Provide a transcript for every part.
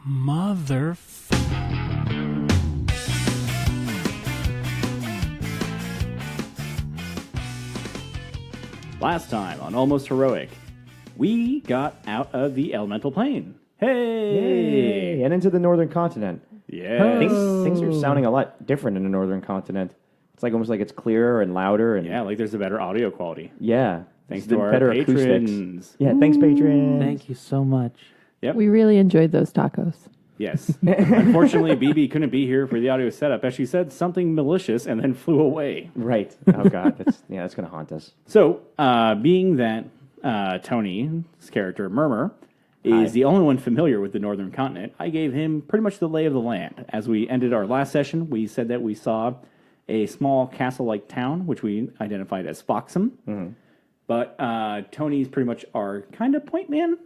Mother. Last time on Almost Heroic, we got out of the elemental plane. Hey! Yay! And into the northern continent. Yeah. Things are sounding a lot different in the northern continent. It's like almost like it's clearer and louder. And Yeah, like there's a better audio quality. yeah. Thanks It's to our better patrons. acoustics. Yeah, thanks, patrons. Thank you so much. Yep. We really enjoyed those tacos. Yes. Unfortunately, BB couldn't be here for the audio setup as she said something malicious and then flew away. Right. Oh, God. That's going to haunt us. So, being that Tony's character, Murmur, is the only one familiar with the northern continent, I gave him pretty much the lay of the land. As we ended our last session, we said that we saw a small castle-like town, which we identified as Foxham. Mm-hmm. But Tony's pretty much our kind of point man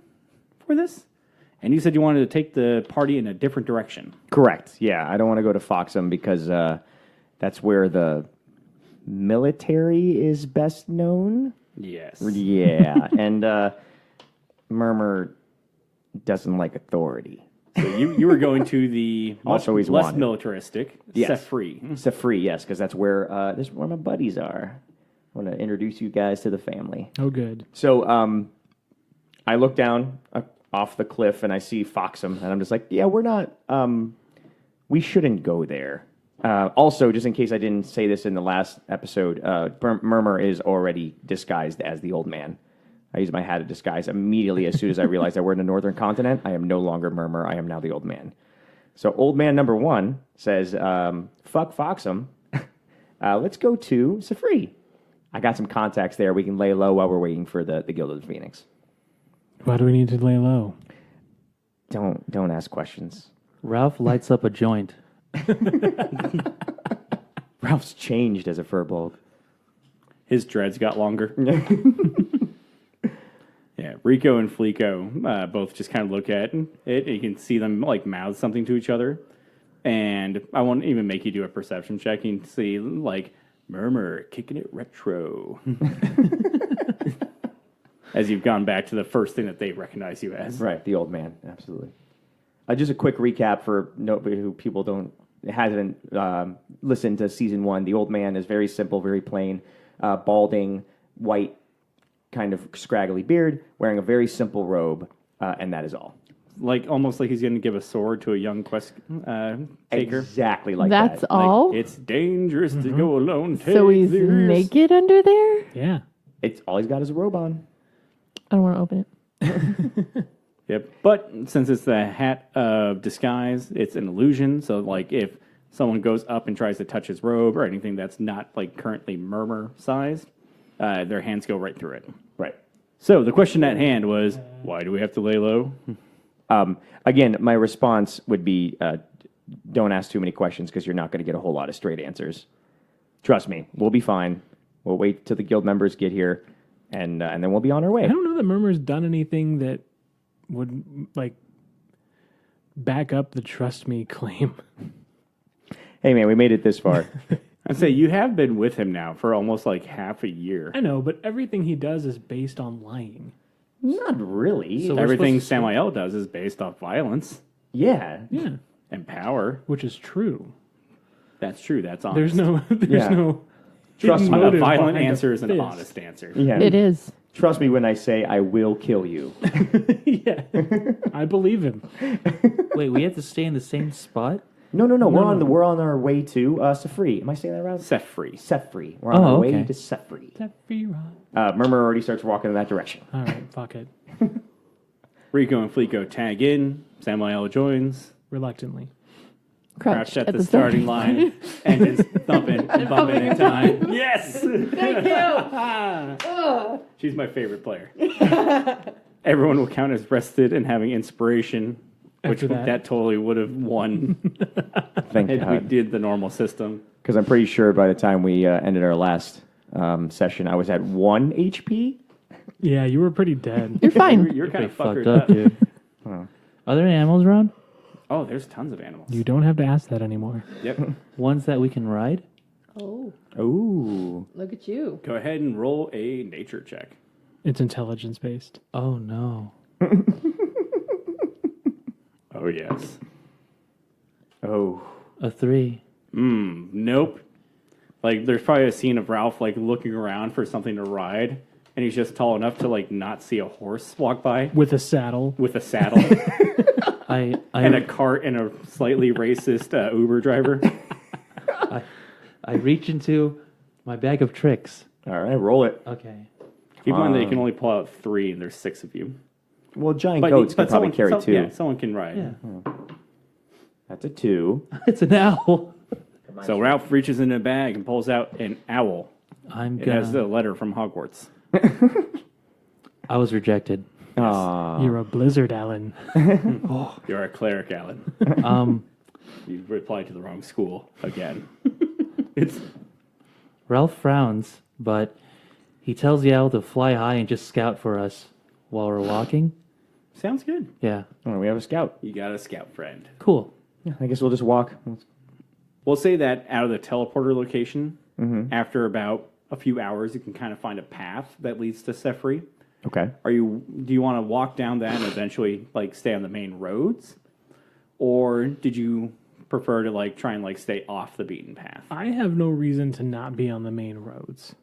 for this. And you said you wanted to take the party in a different direction. Correct. Yeah, I don't want to go to Foxham because that's where the military is best known. Yes. Yeah, and Murmur doesn't like authority. So you were going to the much Also he's less wanted. militaristic, Yes. Sefri. Sefri, yes, because that's where my buddies are. I want to introduce you guys to the family. Oh, good. So I look down off the cliff and I see Foxham, and I'm just like, yeah, we're not, we shouldn't go there. Also, just in case I didn't say this in the last episode, Murmur is already disguised as the old man. I use my hat of disguise immediately as soon as I realize that we're in the northern continent. I am no longer Murmur. I am now the old man. So old man number one says, fuck Foxham. Let's go to Sefri. I got some contacts there. We can lay low while we're waiting for the Guild of the Phoenix. Why do we need to lay low? Don't ask questions. Ralph lights up a joint. Ralph's changed as a furball. His dreads got longer. Yeah, Rico and Fleeko both just kind of look at it. You can see them like mouth something to each other. And I won't even make you do a perception check. You can see like Murmur kicking it retro. As you've gone back to the first thing that they recognize you as. Right, the old man, absolutely. Just a quick recap for nobody who hasn't listened to season 1. The old man is very simple, very plain, balding, white, kind of scraggly beard, wearing a very simple robe, and that is all. Like almost like he's going to give a sword to a young quest taker. Exactly like That's that. all? Like, it's dangerous to go alone. So he's Take this. naked under there? Yeah. It's all he's got is a robe on. I don't want to open it. Yep. But since it's the hat of disguise, it's an illusion. So, like, if someone goes up and tries to touch his robe or anything that's not, like, currently Murmur sized, their hands go right through it. Right. So, the question at hand was, why do we have to lay low? Again, my response would be don't ask too many questions because you're not going to get a whole lot of straight answers. Trust me, we'll be fine. We'll wait till the guild members get here, and then we'll be on our way. I don't know that Murmur's done anything that would, like, back up the trust me claim. Hey, man, we made it this far. I'd say you have been with him now for almost, like, half a year. I know, but everything he does is based on lying. Not really. So Everything Samael does is based off violence Yeah. Yeah, and power. which is true. That's true. That's honest. There's no Yeah. Trust me. A motive violent behind answer is an fist. honest answer. Yeah. It is. Trust me when I say I will kill you. Yeah, I believe him. Wait, we have to stay in the same spot? No. We're on our way to Sefri. Am I saying that right? Set free. Sefri. We're on our way okay. to Sefri. Sephiroth. Murmur already starts walking in that direction. All right, fuck it. Rico and Fleeko tag in. Samael joins. Reluctantly. Crouched at the starting line. Engines thumping and bumping in time. Yes! Thank you. She's my favorite player. Everyone will count as rested and having inspiration, which After that. totally would have won Thank if we God. did the normal system. Because I'm pretty sure by the time we ended our last session, I was at 1 HP. Yeah, you were pretty dead. You're fine. You're kind of Fucked fuckered up, up. dude. Are there any animals around? Oh, there's tons of animals. You don't have to ask that anymore. Yep. Ones that we can ride? Oh, Ooh. look at you. Go ahead and roll a nature check. It's intelligence based. Oh, no. Oh, yes. Oh. A 3. Nope. Like, there's probably a scene of Ralph, like, looking around for something to ride, and he's just tall enough to, like, not see a horse walk by With a saddle. with a saddle I and a cart and a slightly racist Uber driver. I reach into my bag of tricks. All right, roll it. Okay. Keep in mind that you can only pull out 3, and there's 6 of you. Well, giant goats can probably carry 2. Yeah, someone can ride. Yeah. That's a 2. It's an owl. So Ralph reaches in a bag and pulls out an owl. I'm It has the gonna. letter from Hogwarts. I was rejected. You're a blizzard, Alan. You're a cleric, Alan. You replied to the wrong school again. It's Ralph frowns, but he tells the owl to fly high and just scout for us while we're walking. sounds good. Yeah. Oh, we have a scout. You got a scout friend. Cool. Yeah, I guess we'll just walk. We'll say that out of the teleporter location, after about a few hours, you can kind of find a path that leads to Sefri. Okay. Do you want to walk down that and eventually like stay on the main roads, or did you prefer to like try and like stay off the beaten path? I have no reason to not be on the main roads.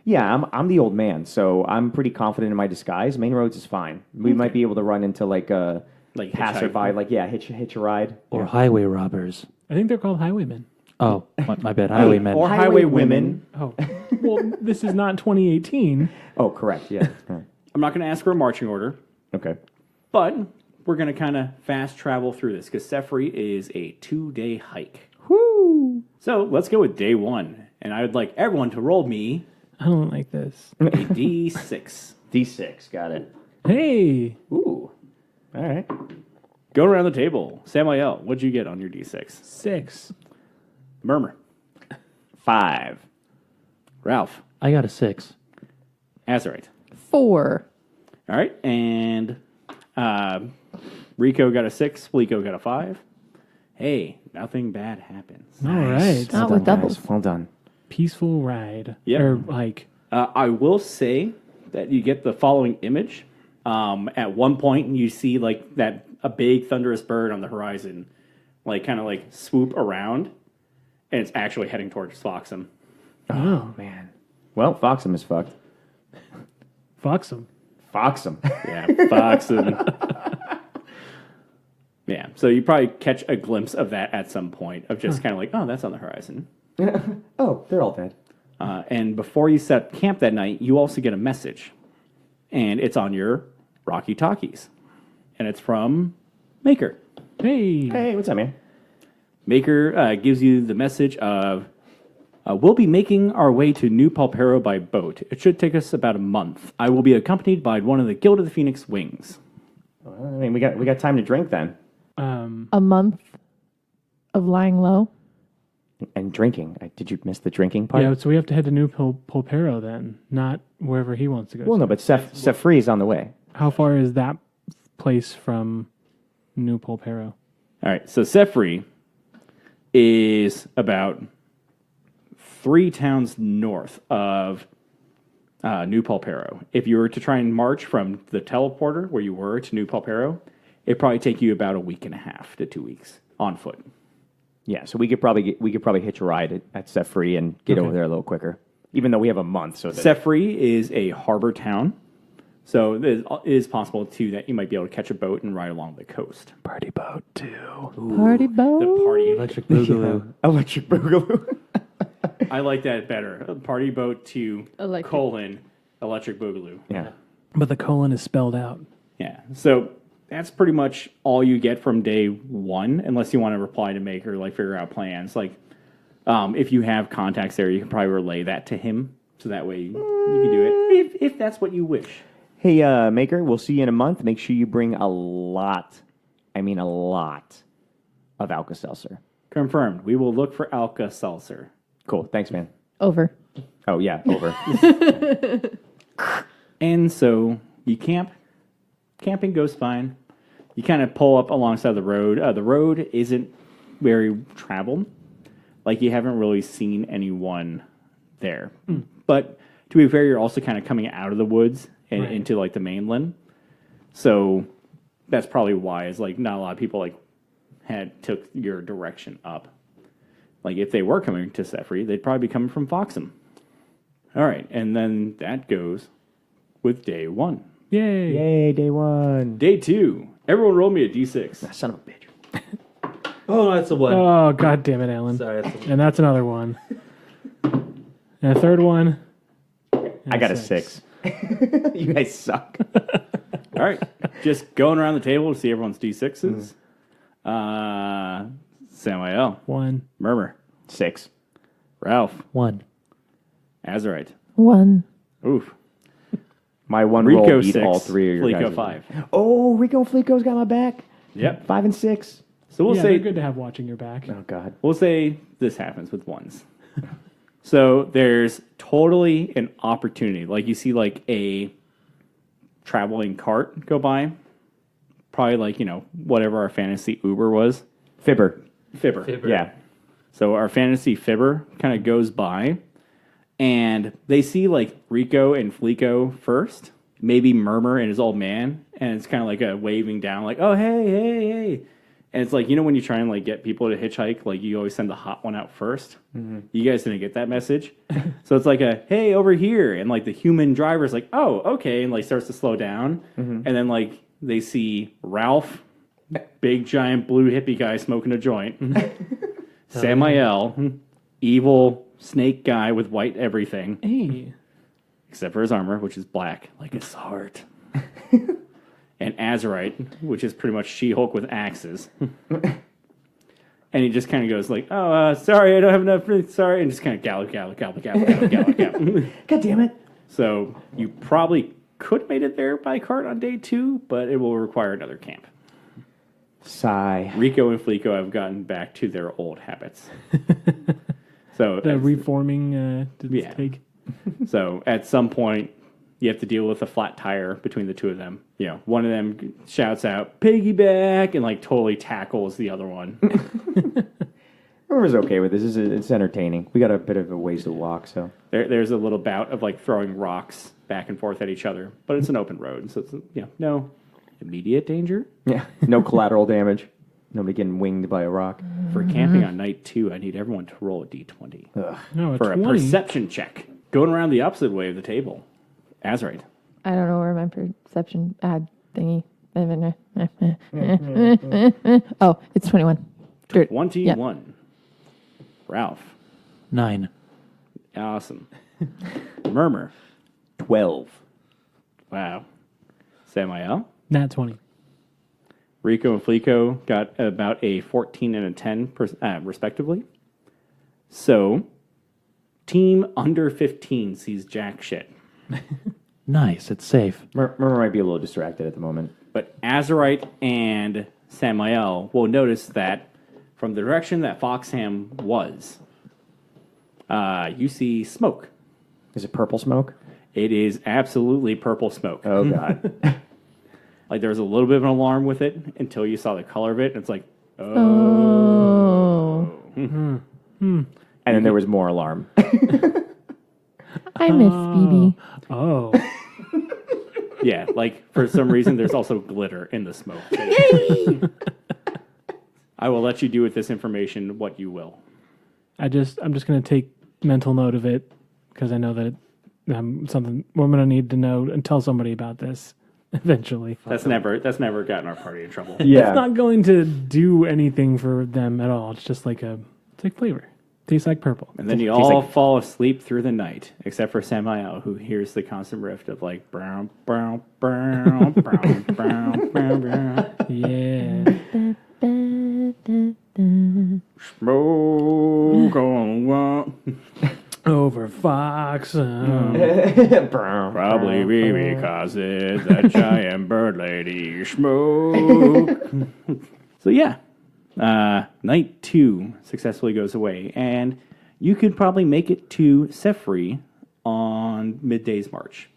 Yeah, I'm the old man, so I'm pretty confident in my disguise. Main roads is fine. We might be able to run into like a Like passerby, hitchhiking? like hitch a ride. Or highway robbers. I think they're called highwaymen. Oh, my bad. Highwaymen. Or highway women. Oh, well, this is not 2018. Oh, correct. Yeah. I'm not going to ask for a marching order, Okay. but we're going to kind of fast travel through this because Sefri is a 2-day hike. Woo! So let's go with day 1, and I would like everyone to roll me I don't like this. a D6. D6. Got it. Hey, Ooh. All right. Going around the table, Samael, what'd you get on your D6? 6. Murmur, 5. Ralph, I got a 6. Azurite. 4. All right, and Rico got a 6, Fleeko got a 5. Hey, nothing bad happens. All right. Not with doubles. Well done. Peaceful ride. Yep. Or hike. I will say that you get the following image. At one point, you see like a big thunderous bird on the horizon, like kind of like swoop around, and it's actually heading towards Foxham. Oh, Man. Well, Foxham is fucked. Foxham. Foxham. Yeah, Foxham. Yeah, so you probably catch a glimpse of that at some point of just kind of like, oh, that's on the horizon. Oh, they're all dead. And before you set camp that night, you also get a message, and it's on your Rocky Talkies, and it's from Maker. Hey. Hey, what's up, man? Maker gives you the message of, we'll be making our way to New Palpero by boat. It should take us about a month. I will be accompanied by one of the Guild of the Phoenix Wings. I mean, we got time to drink then, A month of lying low. and drinking. Did you miss the drinking part? Yeah, so we have to head to New Pulpero then, not wherever he wants to go. Well, no, but Sefri is on the way. How far is that place from New Pulpero? All right, so Sefri is about 3 towns north of New Palpero. If you were to try and march from the teleporter where you were to New Palpero, it'd probably take you about a week and a half to 2 weeks on foot. Yeah, so we could probably hitch a ride at Sefri and get over there a little quicker, even though we have a month. So that Sefri is a harbor town, so it is possible too that you might be able to catch a boat and ride along the coast. Party boat too. Party boat. The party, Electric Boogaloo. electric boogaloo. I like that better. Party boat to Electric. electric boogaloo. Yeah. But the colon is spelled out. Yeah, so that's pretty much all you get from day 1, unless you want to reply to Maker, like figure out plans. Like, if you have contacts there, you can probably relay that to him, so that way you can do it if that's what you wish. Hey, Maker, we'll see you in a month. Make sure you bring a lot of Alka-Seltzer. Confirmed. We will look for Alka-Seltzer. Cool. Thanks, man. Over. Oh, yeah, over. And so you camp. Camping goes fine. You kind of pull up alongside the road. The road isn't very traveled. Like, you haven't really seen anyone there. But to be fair, you're also kind of coming out of the woods and into, like, the mainland. So that's probably why is like not a lot of people like took your direction up. Like if they were coming to Sefri, they'd probably be coming from Foxham. All right, and then that goes with day 1. Yay. Yay, day 1. Day 2. Everyone roll me a d6. Son of a bitch. Oh, that's the one. Oh, God damn it, Alan. Sorry, that's the one. And that's another one. And a third one. I got a 6. You guys suck. All right, just going around the table to see everyone's d6s. Samael, 1. Murmur, 6. Ralph, 1. Azurite. 1. Oof. My one Rico roll beat 6, all 3 of your Fleeko guys. 5. Oh, Rico Fleeko's got my back. Yep. 5 and 6. So we'll Yeah, say they're good to have watching your back. Oh, God. we'll say this happens with ones. So there's totally an opportunity. Like you see like a traveling cart go by. Probably like, whatever our fantasy Uber was. Fibber. Fibber. Yeah. So our fantasy Fibber kind of goes by. And they see like Rico and Fleeko first. Maybe Murmur and his old man. And it's kind of like a waving down like, oh, hey. And it's like, when you try and like get people to hitchhike, like you always send the hot one out first. Mm-hmm. You guys didn't get that message. So it's like a, hey, over here. And like the human driver's like, oh, okay. And like starts to slow down. Mm-hmm. And then like they see Ralph, big giant blue hippie guy smoking a joint. Samael, evil snake guy with white everything. Hey. Except for his armor, which is black, like his heart. And Azurite, which is pretty much She-Hulk with axes. And he just kind of goes like, oh, sorry, I don't have enough, sorry, and just kind of gallop. God damn it. So you probably could have made it there by cart on day 2, but it will require another camp. Sigh. Rico and Fleeko have gotten back to their old habits. So The reforming didn't take. So at some point, you have to deal with a flat tire between the two of them. One of them shouts out, piggyback, and like totally tackles the other one. Murmur's okay with this. It's entertaining. We got a bit of a ways to walk, so. There's a little bout of like throwing rocks back and forth at each other, but it's an open road, so it's no immediate danger. Yeah. No collateral damage. Nobody getting winged by a rock. For camping on night 2, I need everyone to roll a d20 No, for a 20. perception check. Going around the opposite way of the table. Azurite. I don't know where my perception ad thingy. Oh, it's 21. 21. Ralph. 9. Awesome. Murmur. 12. Wow. Samael. Nat 20. Rico and Fleeko got about a 14 and a 10, respectively. So, team under 15 sees jack shit. Nice, it's safe. Murmur might be a little distracted at the moment. But Azurite and Samael will notice that from the direction that Foxham was, you see smoke. Is it purple smoke? It is absolutely purple smoke. Oh, God. Like there was a little bit of an alarm with it until you saw the color of it. And it's like, Oh. And then there was more alarm. I miss Phoebe. Oh. yeah, like for some reason there's also glitter in the smoke. I will let you do with this information what you will. I'm just going to take mental note of it because I know that something we're going to need to know and tell somebody about this eventually. That's never gotten our party in trouble. Yeah. It's not going to do anything for them at all. It's just like it's like flavor. Tastes like purple. And then you all fall asleep through the night, except for Samael, who hears the constant riff of like brown, brown, brown, brown, brown, brown, brown. Yeah. Smoke on one. Over Fox. Probably because it's that giant bird lady smoke. So yeah, night 2 successfully goes away, and you could probably make it to Sefri on midday's march.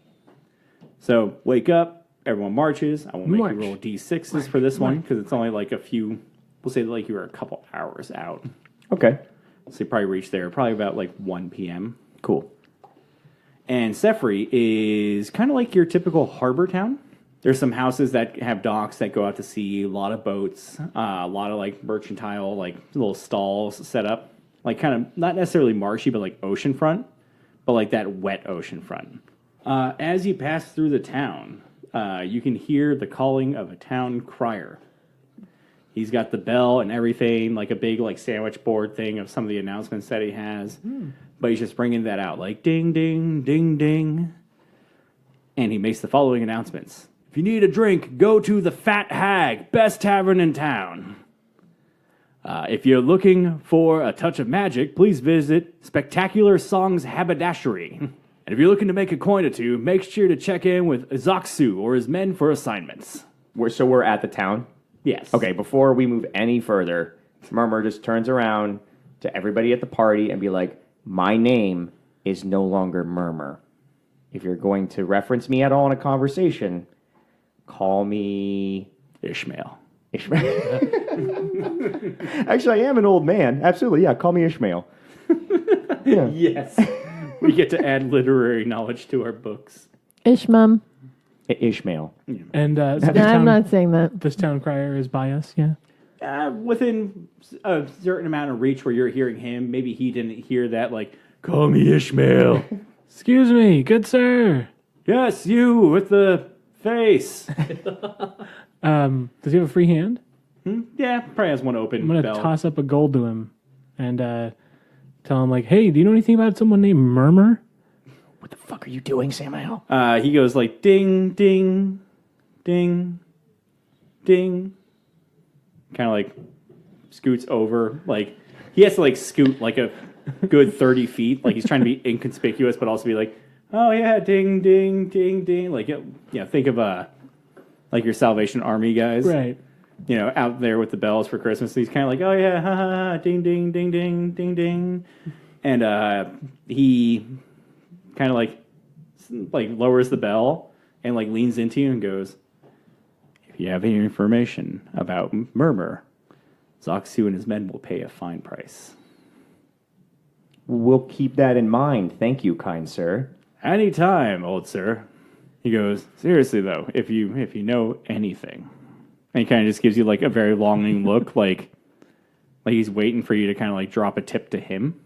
So wake up, everyone marches. I won't make you roll d6s for this one because it's only like a few. We'll say like you were a couple hours out. Okay. So you probably reach there probably about like 1 p.m. Cool. And Sefri is kind of like your typical harbor town. There's some houses that have docks that go out to sea, a lot of boats, a lot of like mercantile, like little stalls set up, like kind of not necessarily marshy, but like oceanfront, but like that wet oceanfront. As you pass through the town, you can hear the calling of a town crier. He's got the bell and everything, like a big like sandwich board thing of some of the announcements that he has, but he's just bringing that out like ding, ding, ding, ding. And he makes the following announcements. If you need a drink, go to the Fat Hag, best tavern in town. If you're looking for a touch of magic, please visit Spectacular Songs Haberdashery. And if you're looking to make a coin or two, make sure to check in with Zoxu or his men for assignments. We're at the town? Yes. Okay, before we move any further, Murmur just turns around to everybody at the party and be like, my name is no longer Murmur. If you're going to reference me at all in a conversation, call me Ishmael. Actually, I am an old man. Absolutely, yeah. Call me Ishmael. Yeah. Yes. We get to add literary knowledge to our books. Ishmam. Ishmael. And so No, I'm not saying that. this town crier is by us, yeah. Within a certain amount of reach where you're hearing him, maybe he didn't hear that, like, call me Ishmael. Excuse me, good sir. Yes, you with the face. Does he have a free hand? Yeah, probably has one open. I'm gonna bell. toss up a gold to him and tell him like, hey, do you know anything about someone named Murmur? What the fuck are you doing, Samuel? He goes like ding, ding, ding, ding. Kind of like scoots over. Like he has to like scoot like a good 30 feet. Like he's trying to be inconspicuous, but also be like, oh yeah, ding, ding, ding, ding. Like yeah, think of like your Salvation Army guys, Right. You know, out there with the bells for Christmas. And he's kind of like, oh yeah, ha ha ha, ding, ding, ding, ding, ding, ding. And he kind of like lowers the bell and like leans into you and goes, if you have any information about Murmur, Zoxu and his men will pay a fine price. We'll keep that in mind. Thank you, kind sir. Anytime, old sir. He goes, seriously though, if you know anything. And he kind of just gives you like a very longing look, like he's waiting for you to kind of like drop a tip to him.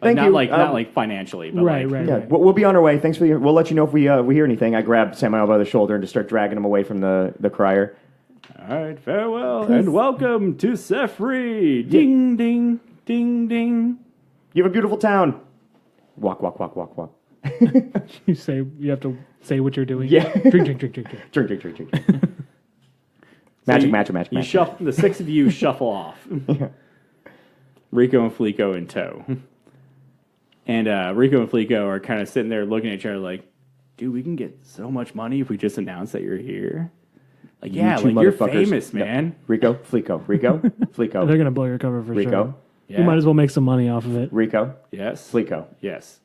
Like, Thank not you. not like financially, but Right, like, right, Yeah, right. we'll be on our way. Thanks for we'll let you know if we hear anything. I grab Samuel by the shoulder and just start dragging him away from the crier. All right, farewell and welcome to Sefri. Ding, ding, ding, ding. You have a beautiful town. Walk, walk, walk, walk, walk. You have to say what you're doing. Yeah. Drink, drink, drink, drink, drink. Drink, drink, drink, drink. Magic, magic, magic, You magic. shuffle. The six of you shuffle off. Rico and Fleeko in tow. And Rico and Fleeko are kind of sitting there looking at each other like, dude, we can get so much money if we just announce that you're here. Like, yeah, two like you're motherfuckers. famous, man. No. Rico, Fleeko, Rico, Fleeko, They're gonna blow your cover for Rico, sure. Yeah. You might as well make some money off of it. Rico, Yes. Fleeko, Yes.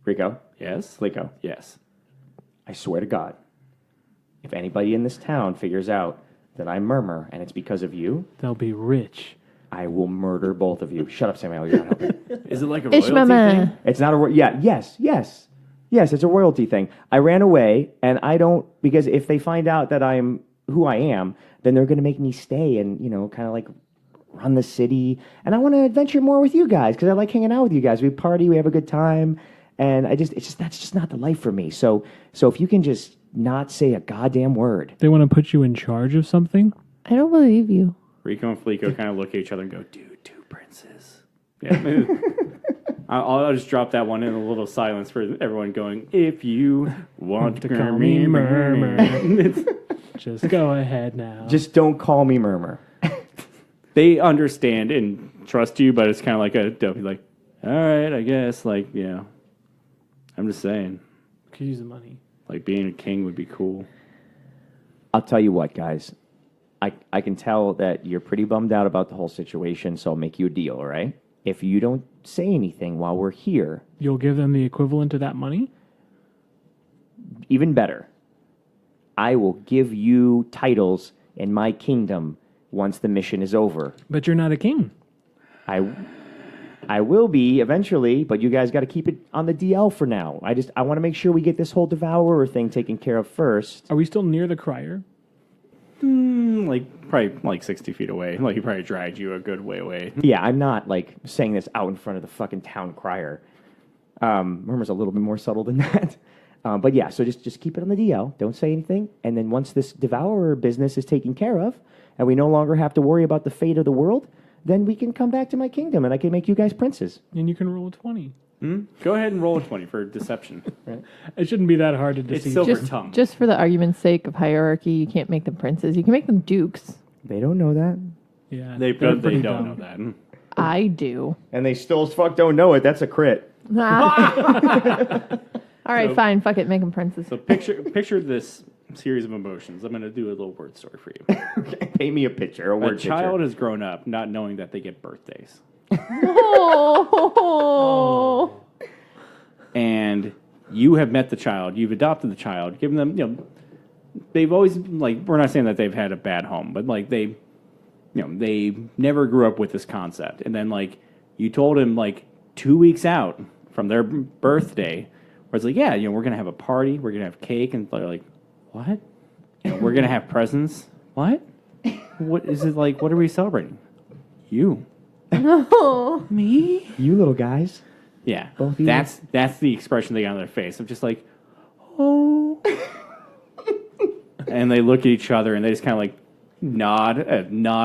Rico, Yes. Fleeko. Yes. I swear to God, if anybody in this town figures out that I murmur and it's because of you, They'll be rich. I will murder both of you. Shut up, Samuel. You're not helping. Is it like a royalty Ishmama. thing? It's not a yes. It's a royalty thing. I ran away, and I don't because if they find out that I'm who I am, then they're going to make me stay and kind of like run the city. And I want to adventure more with you guys because I like hanging out with you guys. We party, we have a good time, and that's just not the life for me. So if you can just not say a goddamn word. They want to put you in charge of something. I don't believe you. Rico and Fleeko kind of look at each other and go, dude, two princes. Yeah. I'll just drop that one in a little silence for everyone going, if you want to call me Murmur. Just go ahead now. Just don't call me Murmur. They understand and trust you, but it's kind of like they'll be like, all right, I guess, like, I'm just saying, Could use the money. like being a king would be cool. I'll tell you what, guys. I can tell that you're pretty bummed out about the whole situation, so I'll make you a deal, all right? If you don't say anything while we're here, You'll give them the equivalent of that money? even better, I will give you titles in my kingdom once the mission is over. But you're not a king. I I will be eventually, but you guys got to keep it on the DL for now. I want to make sure we get this whole devourer thing taken care of first. Are we still near the crier? Probably like 60 feet away. Like he probably dragged you a good way away. Yeah, I'm not like saying this out in front of the fucking town crier. Murmur's a little bit more subtle than that. But yeah, so just keep it on the DL. Don't say anything. And then once this devourer business is taken care of, and we no longer have to worry about the fate of the world, then we can come back to my kingdom, and I can make you guys princes. And you can roll a 20. Go ahead and roll a 20 for deception. Right. It shouldn't be that hard to It's deceive. silver tongue. Just for the argument's sake of hierarchy, you can't make them princes. You can make them dukes. They don't know that. Yeah, They they're don't pretty know dumb. that. I do. And they still as fuck don't know it. That's a crit. All right, So- fine. Fuck it. Make them princes. So picture this series of emotions. I'm going to do a little word story for you. Okay, paint me a picture, a word A child picture. has grown up not knowing that they get birthdays. Oh. And you have met the child, you've adopted the child, given them, they've always, like, we're not saying that they've had a bad home, but, like, they never grew up with this concept. And then, like, you told him, like, 2 weeks out from their birthday, where it's like, yeah, we're going to have a party, we're going to have cake, and they're like, what? We're going to have presents? What? What is it like, what are we celebrating? You. No. Me? You little guys. Yeah, Both of you? that's the expression they got on their face. I'm just like, oh, and they look at each other and they just kind of like nod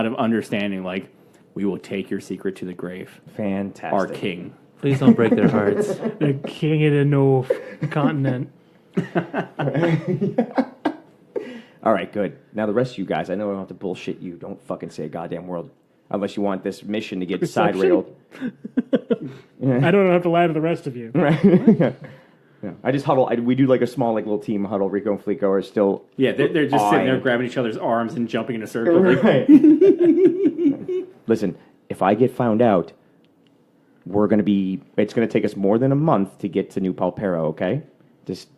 of understanding, like, we will take your secret to the grave, Fantastic. our king. Please don't break their hearts. The king of the no continent. All right, good. Now the rest of you guys, I know I don't have to bullshit you. Don't fucking say a goddamn word. Unless you want this mission to get side railed. I don't have to lie to the rest of you. Right. Yeah. I just huddle. We do like a small, like little team huddle. Rico and Flico are still. Yeah, they're just sitting there eyeing. grabbing each other's arms and jumping in a circle. Like, Right. Listen, if I get found out, it's going to take us more than a month to get to New Palpero, okay? Just,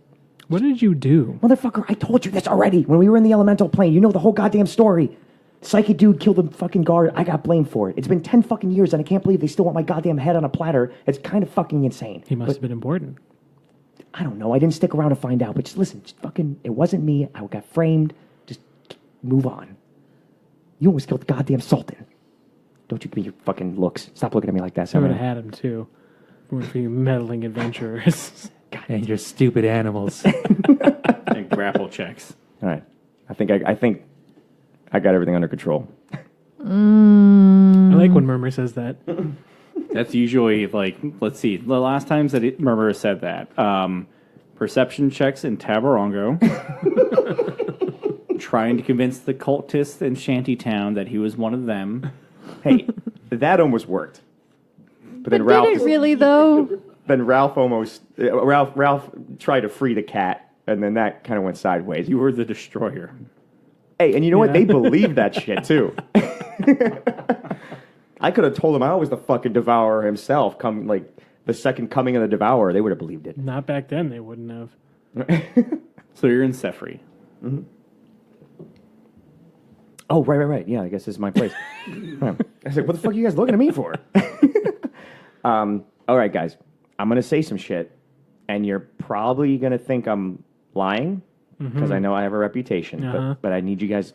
What did you do? motherfucker, I told you this already. When we were in the elemental plane, you know the whole goddamn story. Psychic dude killed the fucking guard. I got blamed for it. It's been 10 fucking years, and I can't believe they still want my goddamn head on a platter. It's kind of fucking insane. He must have been important. I don't know. I didn't stick around to find out. But just listen. Just fucking, it wasn't me. I got framed. Just move on. You almost killed the goddamn Sultan. Don't you give me your fucking looks. Stop looking at me like that. I would Simon. have had him too. We're for you meddling adventurers. And your stupid animals. and grapple checks. All right. I think I got everything under control. I like when Murmur says that. That's usually like, let's see, the last times that Murmur said that. Perception checks in Tabarongo. Trying to convince the cultists in Shantytown that he was one of them. Hey, that almost worked. But then Did it really though? Then Ralph Ralph tried to free the cat, and then that kind of went sideways. You were the destroyer. Hey, and you know what? Yeah. They believed that shit too. I could have told them I was the fucking devourer himself. Come like the second coming of the devourer, they would have believed it. Not back then, they wouldn't have. So you're in Sefri. Oh, right. Yeah, I guess this is my place. Right. I was like, what the fuck are you guys looking at me for? All right, guys. I'm going to say some shit, and you're probably going to think I'm lying because I know I have a reputation, Uh-huh. but I need you guys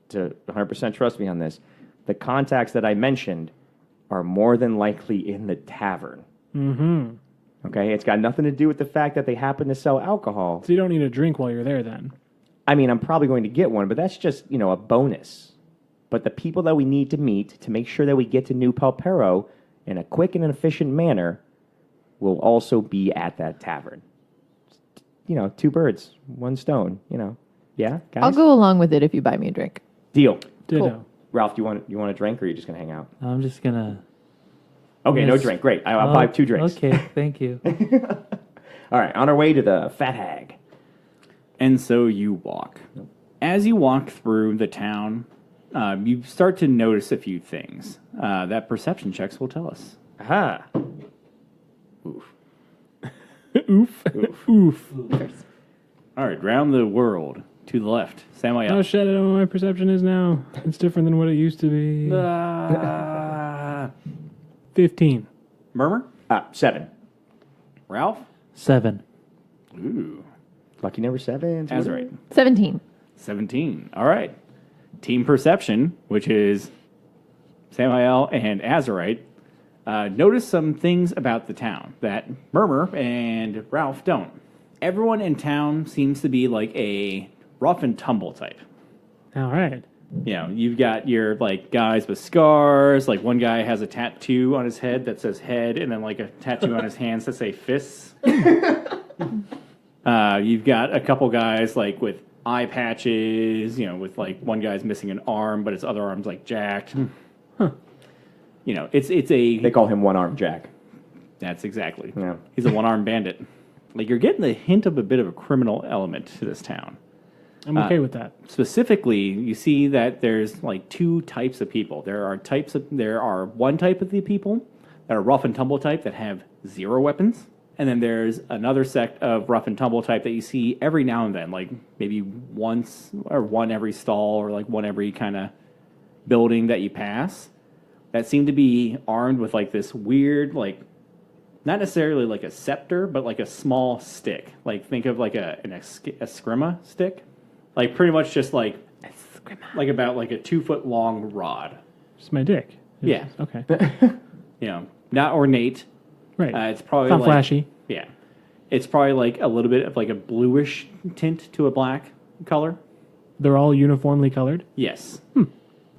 to 100% trust me on this. The contacts that I mentioned are more than likely in the tavern. Mm-hmm. Okay? It's got nothing to do with the fact that they happen to sell alcohol. So you don't need a drink while you're there then. I mean, I'm probably going to get one, but that's just, a bonus. But the people that we need to meet to make sure that we get to New Palpero in a quick and an efficient manner will also be at that tavern. Two birds, one stone, Yeah, guys? I'll go along with it if you buy me a drink. Deal. Ditto. Cool. Ralph, do you want a drink or are you just going to hang out? I'm just gonna. Okay, no Yes. drink. Great. I'll buy 2 drinks. Okay, thank you. All right, on our way to the Fat Hag. And so you walk. As you walk through the town, you start to notice a few things that perception checks will tell us. Aha. Oof. Oof. All right, round the world to the left. Samuel. Oh shit, I don't know what my perception is now. It's different than what it used to be. 15. Murmur? 7. Ralph? 7. Ooh. Lucky number 7. Azurite. 17. 17. All right. Team Perception, which is Samael and Azurite, notice some things about the town that Murmur and Ralph don't. Everyone in town seems to be like a rough and tumble type. All right. You know, you've got your like guys with scars. Like one guy has a tattoo on his head that says head, and then like a tattoo on his hands that say fists. You've got a couple guys like with eye patches. You know, with like one guy's missing an arm, but his other arm's like jacked. Huh. You know, it's a. They call him One-Armed Jack. That's exactly. Yeah. He's a one-armed bandit. Like you're getting the hint of a bit of a criminal element to this town. I'm okay with that. Specifically, you see that there's like two types of people. There are one type of the people that are rough and tumble type that have 0 weapons, and then there's another sect of rough and tumble type that you see every now and then, like maybe once or one every stall or like one every kind of building that you pass, that seem to be armed with like this weird like. Not necessarily like a scepter, but like a small stick. Like think of like an eskrima stick. Like pretty much just like about like a 2-foot long rod. Just my dick. Yeah. Okay. You know, not ornate. Right. It's probably Not like, flashy. Yeah. It's probably like a little bit of like a bluish tint to a black color. They're all uniformly colored. Yes.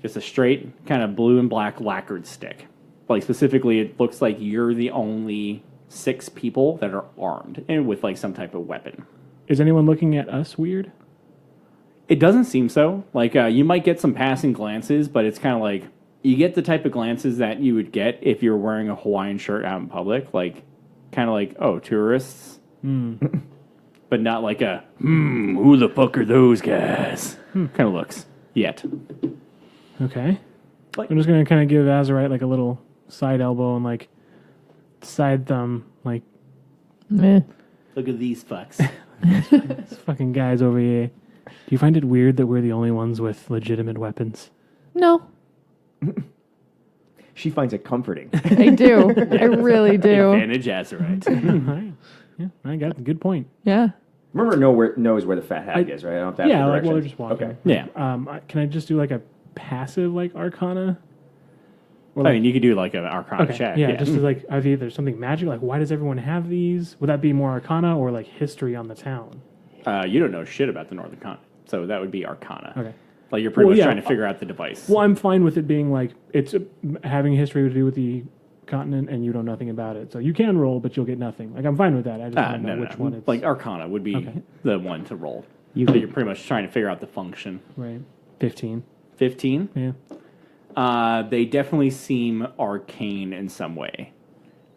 Just a straight kind of blue and black lacquered stick. Like specifically, it looks like you're the only 6 people that are armed and with like some type of weapon. Is anyone looking at us weird? It doesn't seem so. Like you might get some passing glances, but it's kind of like you get the type of glances that you would get if you're wearing a Hawaiian shirt out in public. Like kind of like, oh, tourists. But not like a, who the fuck are those guys? Kind of looks yet. Okay. Like- I'm just going to kind of give Azurite like a little side elbow and like side thumb. Like, Meh. Look at these fucks. these fucking guys over here. Do you find it weird that we're the only ones with legitimate weapons? No, She finds it comforting. I do. I really do. Advantage Azurite. All right. Yeah, I got it. Good point. Yeah. Remember, knows where the fat hag is, right? I don't have to ask Yeah, for like, well, they're directions. just walking. Okay. Yeah. Can I just do like a passive like Arcana? Or I mean, you could do like an Arcana okay, check. yeah, just to, like either there's something magic. Like, why does everyone have these? Would that be more Arcana or like history on the town? You don't know shit about the Northern Continent, so that would be Arcana. Okay. Like you're pretty Well, much yeah, trying to figure out the device. Well, I'm fine with it being like it's having history to do with the continent, and you know nothing about it. So you can roll, but you'll get nothing. Like I'm fine with that. I just want to know no, which no. one it's Like Arcana would be Okay. the one to roll. So you're pretty much trying to figure out the function. right. 15. 15. Yeah. They definitely seem arcane in some way.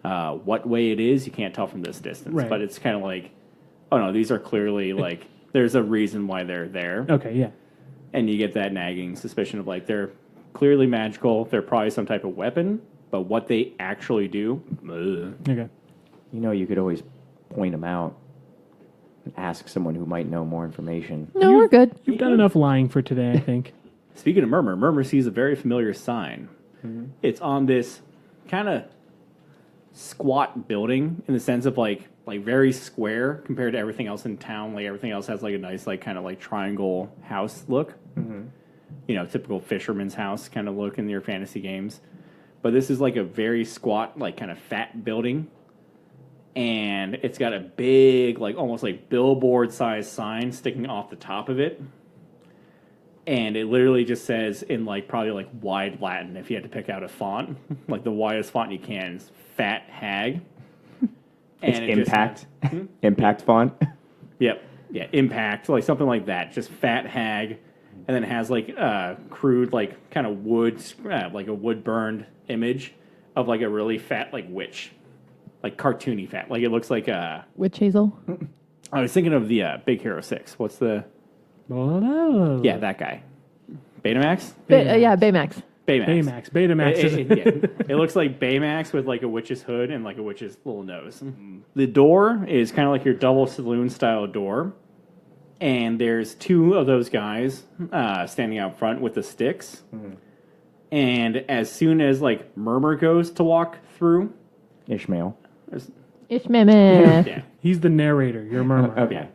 What way it is, you can't tell from this distance. Right. But it's kind of like, oh no, these are clearly like, there's a reason why they're there. Okay. Yeah. And you get that nagging suspicion of like, they're clearly magical. They're probably some type of weapon. But what they actually do, Okay. You know, you could always point them out and ask someone who might know more information. No, we're good. You've done enough lying for today, I think. Speaking of Murmur, Murmur sees a very familiar sign. It's on this kind of squat building in the sense of like very square compared to everything else in town. Like everything else has like a nice like kind of like triangle house look. You know, typical fisherman's house kind of look in your fantasy games. But this is like a very squat, like kind of fat building. And it's got a big, like almost like billboard sized sign sticking off the top of it. And it literally just says in like probably like wide Latin, if you had to pick out a font, like the widest font you can, is Fat Hag. It's And it just impact. has- Impact font. Yep. Yeah, Impact, like something like that. Just Fat Hag. And then it has like crude, like kind of wood, like a wood burned image of like a really fat, like witch. Like cartoony fat. Like it looks like Witch Hazel. I was thinking of the Big Hero 6. What's the. Oh. Yeah, that guy. Betamax? Yeah, Baymax. Baymax. Betamax. It looks like Baymax with like a witch's hood and like a witch's little nose. The door is kind of like your double saloon style door. And there's 2 of those guys standing out front with the sticks. And as soon as like Murmur goes to walk through, Ishmael. Ishmeme. Yeah. He's the narrator. You're Murmur. Okay.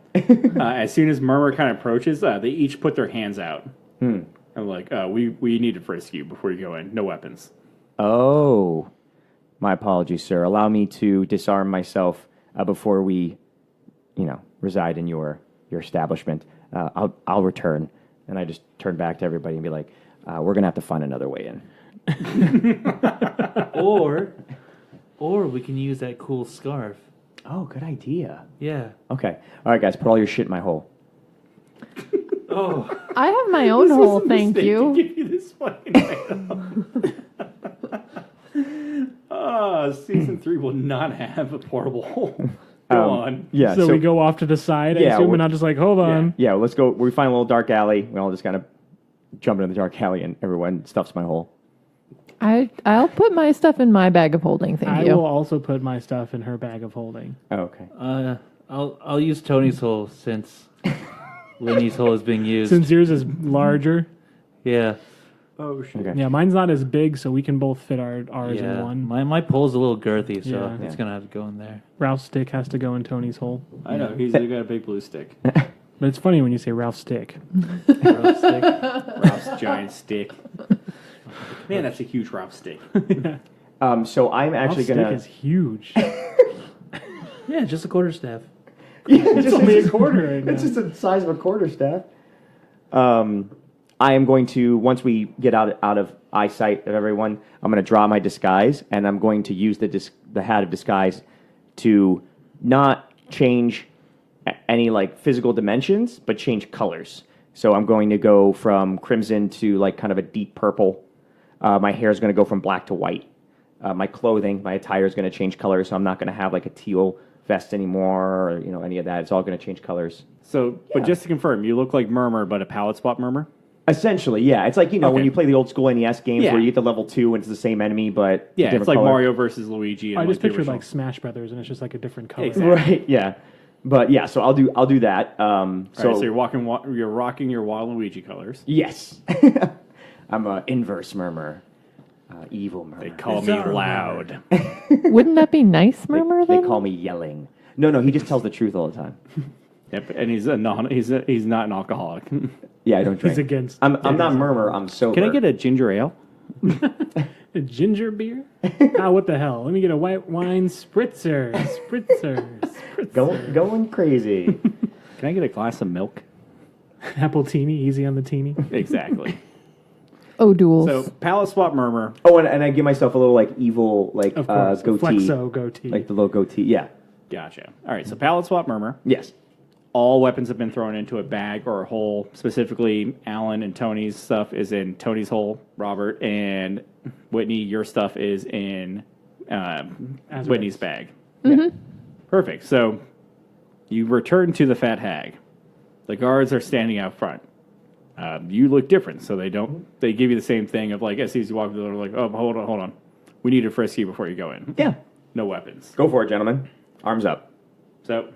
As soon as Murmur kind of approaches, they each put their hands out. I'm like, we need to frisk you before you go in. No weapons. Oh, my apologies, sir. Allow me to disarm myself before we, reside in your establishment. I'll return, and I just turn back to everybody and be like, "We're gonna have to find another way in." Or we can use that cool scarf. Oh, good idea. Yeah. Okay, all right, guys, put all your shit in my hole. Oh. I have my own hole, thank you. To give you this fucking item. Season 3 will not have a portable hole. Go on. Yeah. So we go off to the side, I Yeah, assume, we're- and not just like, hold on. Yeah, let's go. We find a little dark alley. We all just kind of jump into the dark alley, and everyone stuffs my hole. I'll put my stuff in my bag of holding, thank I you. will also put my stuff in her bag of holding. Oh, okay. I'll use Tony's hole since Winnie's hole is being used. Since yours is larger. Yeah. Oh, shit. Okay. Yeah, mine's not as big, so we can both fit ours Yeah. in one. My pole's a little girthy, so Yeah. it's gonna have to go in there. Ralph's stick has to go in Tony's hole. I know. He's got a big blue stick. But it's funny when you say Ralph's stick. Ralph's giant stick. Man, that's a huge Ralph stick. So I'm actually Ralph's gonna. stick is huge. Yeah, just a quarterstaff. It's only a quarter right now. It's just the size of a quarterstaff. I am going to, once we get out of eyesight of everyone, I'm going to draw my disguise, and I'm going to use the hat of disguise to not change any like physical dimensions, but change colors. So I'm going to go from crimson to like kind of a deep purple. My hair is going to go from black to white. My clothing, my attire is going to change colors, so I'm not going to have like a teal vest anymore, or any of that. It's all going to change colors. So, but just to confirm, you look like Murmur, but a palette swap Murmur? Essentially, yeah. It's like, when Okay. you play the old school NES games Yeah. where you get to level 2 and it's the same enemy, but Yeah, different it's like color. Mario versus Luigi. And I just the pictured original. like Smash Brothers, and it's just like a different color. Exactly. Right, yeah. But yeah, so I'll do that. So, All right, so you're rocking your Waluigi colors. yes. I'm a inverse Murmur. Evil Murmur. They call me loud. Wouldn't that be nice, Murmur, They then? call me yelling. No, he just tells the truth all the time. Yep, and he's not an alcoholic. Yeah, I don't drink. He's against. I'm not Murmur, I'm sober. Can I get a ginger ale? A ginger beer? What the hell? Let me get a white wine spritzer. Spritzer. Going crazy. Can I get a glass of milk? Apple teeny, easy on the teeny. Exactly. Oh, duels. So palette swap Murmur. Oh, and I give myself a little like evil Of course. goatee. Flexo goatee. Like the little goatee. Yeah. Gotcha. All right, so palette swap Murmur. Yes. All weapons have been thrown into a bag or a hole. Specifically, Alan and Tony's stuff is in Tony's hole. Robert and Whitney, your stuff is in Whitney's bag. Yeah. Perfect. So you return to the Fat Hag. The guards are standing out front. You look different, so they give you the same thing of like, as soon as you walk through the door, like, oh, hold on. We need to frisk you before you go in. Yeah. No weapons. Go for it, gentlemen. Arms up. So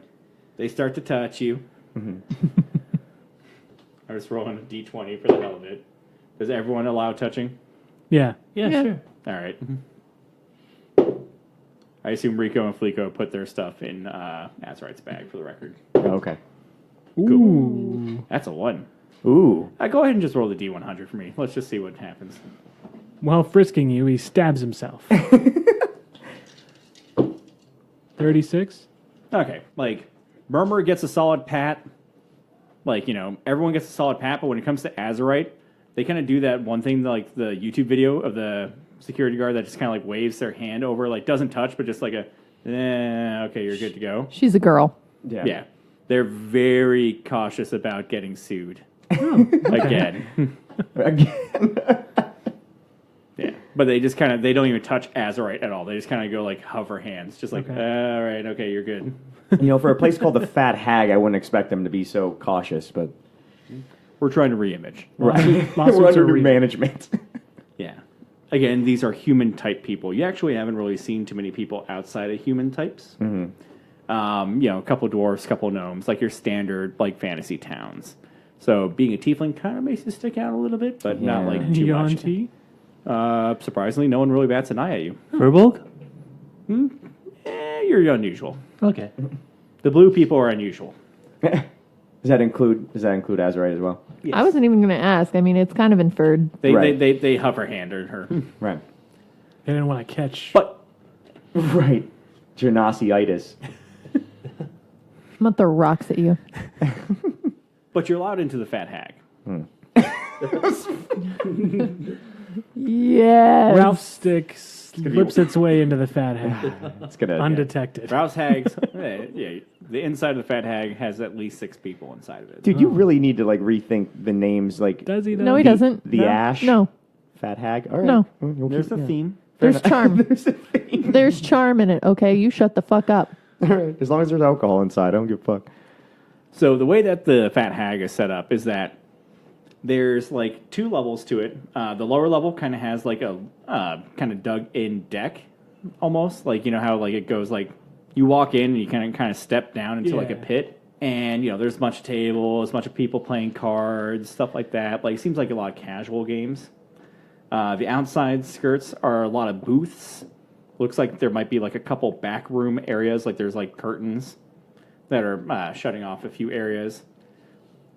they start to touch you. I was rolling a d20 for the hell of it. Does everyone allow touching? Yeah. Yeah, sure. All right. I assume Rico and Flico put their stuff in Azurite's bag for the record. Okay. Ooh. That's a 1. Ooh. Go ahead and just roll the d100 for me. Let's just see what happens. While frisking you, he stabs himself. 36? Okay, like, Murmur gets a solid pat. Like, everyone gets a solid pat, but when it comes to Azurite, they kind of do that one thing, like the YouTube video of the security guard that just kind of like waves their hand over, like doesn't touch, but just like okay, you're good to go. She's a girl. Yeah. Yeah. They're very cautious about getting sued. Again. Again. Yeah. But they just they don't even touch Azurite at all. They just kind of go like hover hands. Just like, Okay. all right, okay, you're good. For a place called the Fat Hag, I wouldn't expect them to be so cautious, but We're trying to reimage. Lawsuits we're under are new real. management. Yeah. Again, these are human type people. You actually haven't really seen too many people outside of human types. A couple dwarves, couple gnomes, like your standard like fantasy towns. So being a tiefling kind of makes you stick out a little bit, but not like too much. Yuan-Ti? Surprisingly, no one really bats an eye at you. Furbolg? You're unusual. Okay. The blue people are unusual. Does that include Azurite as well? Yes. I wasn't even going to ask. I mean, it's kind of inferred. They hover hand on her. Right. They didn't want to catch. But Right. Genasiitis. I'm going to throw rocks at you. you're allowed into the Fat Hag. Yes. Ralph's stick slips its way into the Fat Hag, It's gonna undetected. Rouse Hags. The inside of the Fat Hag has at least 6 people inside of it. Dude, you really need to like rethink the names. Like Does he? Though? No, he doesn't. the Ash. No. Fat Hag. All right. No. There's a theme. There's charm. There's a thing. There's charm in it, okay? You shut the fuck up. All right. As long as there's alcohol inside, I don't give a fuck. So the way that the Fat Hag is set up is that there's like 2 levels to it. The lower level kind of has like a kind of dug in deck, almost like, you know how like it goes like you walk in and you kind of step down into like a pit, and there's a bunch of tables, a bunch of people playing cards, stuff like that. Like it seems like a lot of casual games. The outside skirts are a lot of booths. Looks like there might be like a couple back room areas, like there's like curtains that are shutting off a few areas.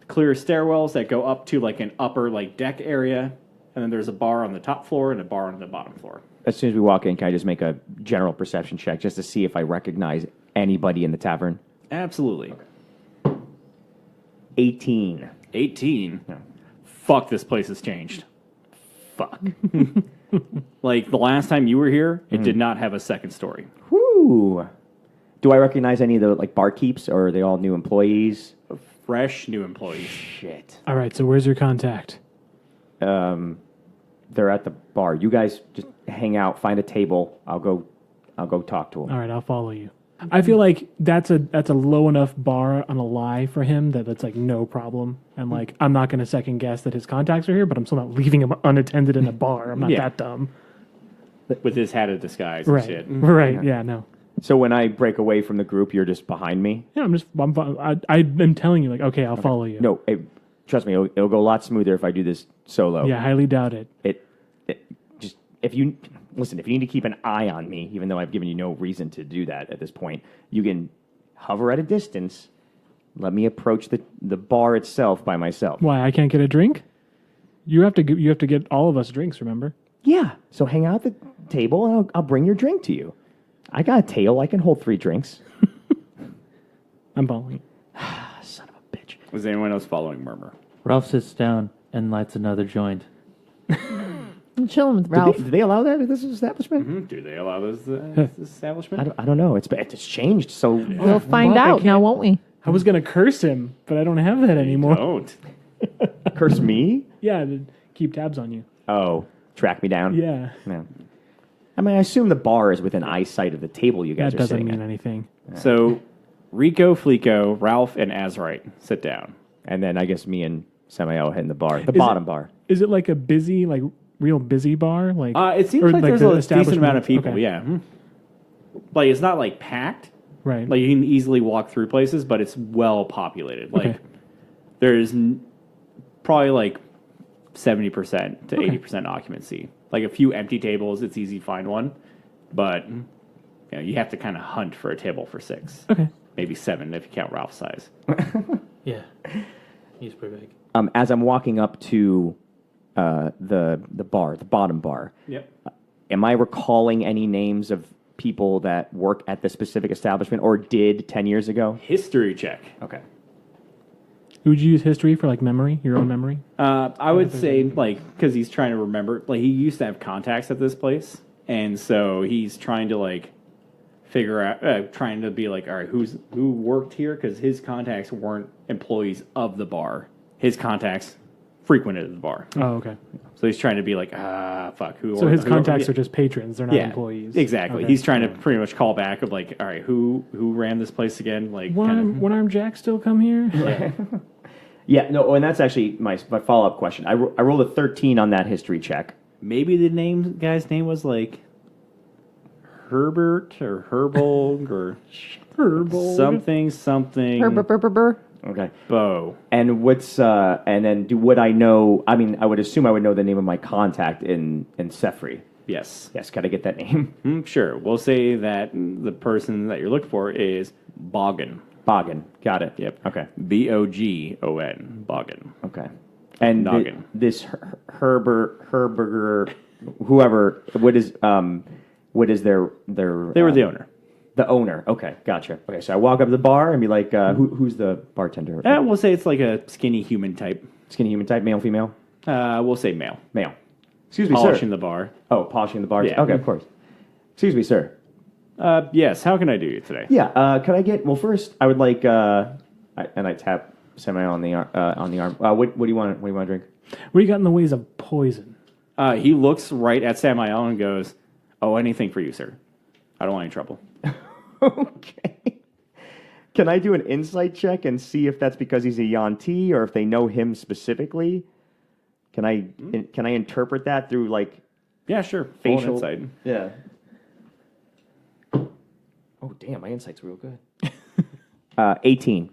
Clear stairwells that go up to like an upper like deck area, and then there's a bar on the top floor and a bar on the bottom floor. As soon as we walk in, can I just make a general perception check just to see if I recognize anybody in the tavern? Absolutely. 18. 18. Fuck, this place has changed. Fuck. Like the last time you were here, it did not have a second story. Whoo. Do I recognize any of the like barkeeps, or are they all new employees? Fresh new employees. Shit. All right, so where's your contact? They're at the bar. You guys just hang out, find a table. I'll go talk to them. All right, I'll follow you. I feel like that's a low enough bar on a lie for him that it's like no problem. And like I'm not going to second guess that his contacts are here, but I'm still not leaving him unattended in a bar. I'm not that dumb. With his hat of disguise and Right. shit. Right. Yeah. No. So when I break away from the group, you're just behind me? Yeah. I'm telling you, like, okay, I'll follow you. No, trust me, it'll go a lot smoother if I do this solo. Yeah. Highly doubt it. It just if you need to keep an eye on me, even though I've given you no reason to do that at this point, you can hover at a distance. Let me approach the bar itself by myself. Why? I can't get a drink? You have to get all of us drinks. Remember? Yeah. So hang out at the table, and I'll bring your drink to you. I got a tail. I can hold 3 drinks. I'm following. Son of a bitch. Was anyone else following Murmur? Ralph sits down and lights another joint. I'm chilling with Ralph. Do they allow that at this establishment? Do they allow this establishment? I don't know. It's changed. So We'll find out now, won't we? I was gonna curse him, but I don't have that anymore. Don't. curse me? Yeah, to keep tabs on you. Oh, track me down. Yeah, No. I mean, I assume the bar is within eyesight of the table you guys that are doesn't sitting mean at. anything. So, Rico, Fleeko, Ralph, and Azurite sit down. And then I guess me and Samael hit in the bar, the bottom bar. Is it like a busy, like real busy bar? Like It seems or like there's the a decent amount of establishment? people, Okay. yeah. Like, it's not, like, packed. Right. Like, you can easily walk through places, but it's well populated. Like, Okay. there's probably, like, 70% to 80% occupancy. Like, a few empty tables, it's easy to find one. But, you have to kind of hunt for a table for 6. Okay. Maybe 7 if you count Ralph's size. Yeah. He's pretty big. As I'm walking up to the bar, the bottom bar, Yep. am I recalling any names of people that work at the specific establishment or did 10 years ago? History check. Okay. Would you use history for like memory, your own memory? I would say, like, because he's trying to remember, like, he used to have contacts at this place, and so he's trying to, like, figure out, trying to be like, all right, who worked here? Because his contacts weren't employees of the bar. His contacts frequented the bar. Oh, okay. So he's trying to be like, fuck, who? So his who- contacts yeah. are just patrons; they're not employees. Exactly. Okay. He's trying to pretty much call back of like, all right, who ran this place again? Like, One arm Jack still come here? Yeah, no, and that's actually my follow-up question. I rolled a 13 on that history check. maybe the guy's name was like Herbert or Herbolg or Herbal. something. Burr. Okay. Bo. And would I know? I mean, I would assume I would know the name of my contact in Sefri. Yes. Yes, gotta get that name. Sure. We'll say that the person that you're looking for is Boggin. Boggin. Got it. Yep. Okay. Bogon. Boggin. Okay. And Noggin. this Herberger, whoever, what is their They were the owner. The owner. Okay, gotcha. Okay, so I walk up to the bar and be like, who's the bartender? We'll say it's like a skinny human type. Skinny human type, male, female? We'll say male. Male. Excuse me, Polishing sir. the bar. Oh, polishing the bar. Yeah. Okay, of course. Excuse me, sir. Yes. How can I do you today? Yeah. Can I get? Well, first, I would like. and I tap Samuel on the arm. What do you want? What do you want to drink? What do you got in the ways of poison? He looks right at Samael and goes, "Oh, anything for you, sir. I don't want any trouble." Okay. Can I do an insight check and see if that's because he's a Yanti or if they know him specifically? Can I interpret that through like Yeah, sure. facial Insight. Yeah. Oh damn, my insight's real good. 18.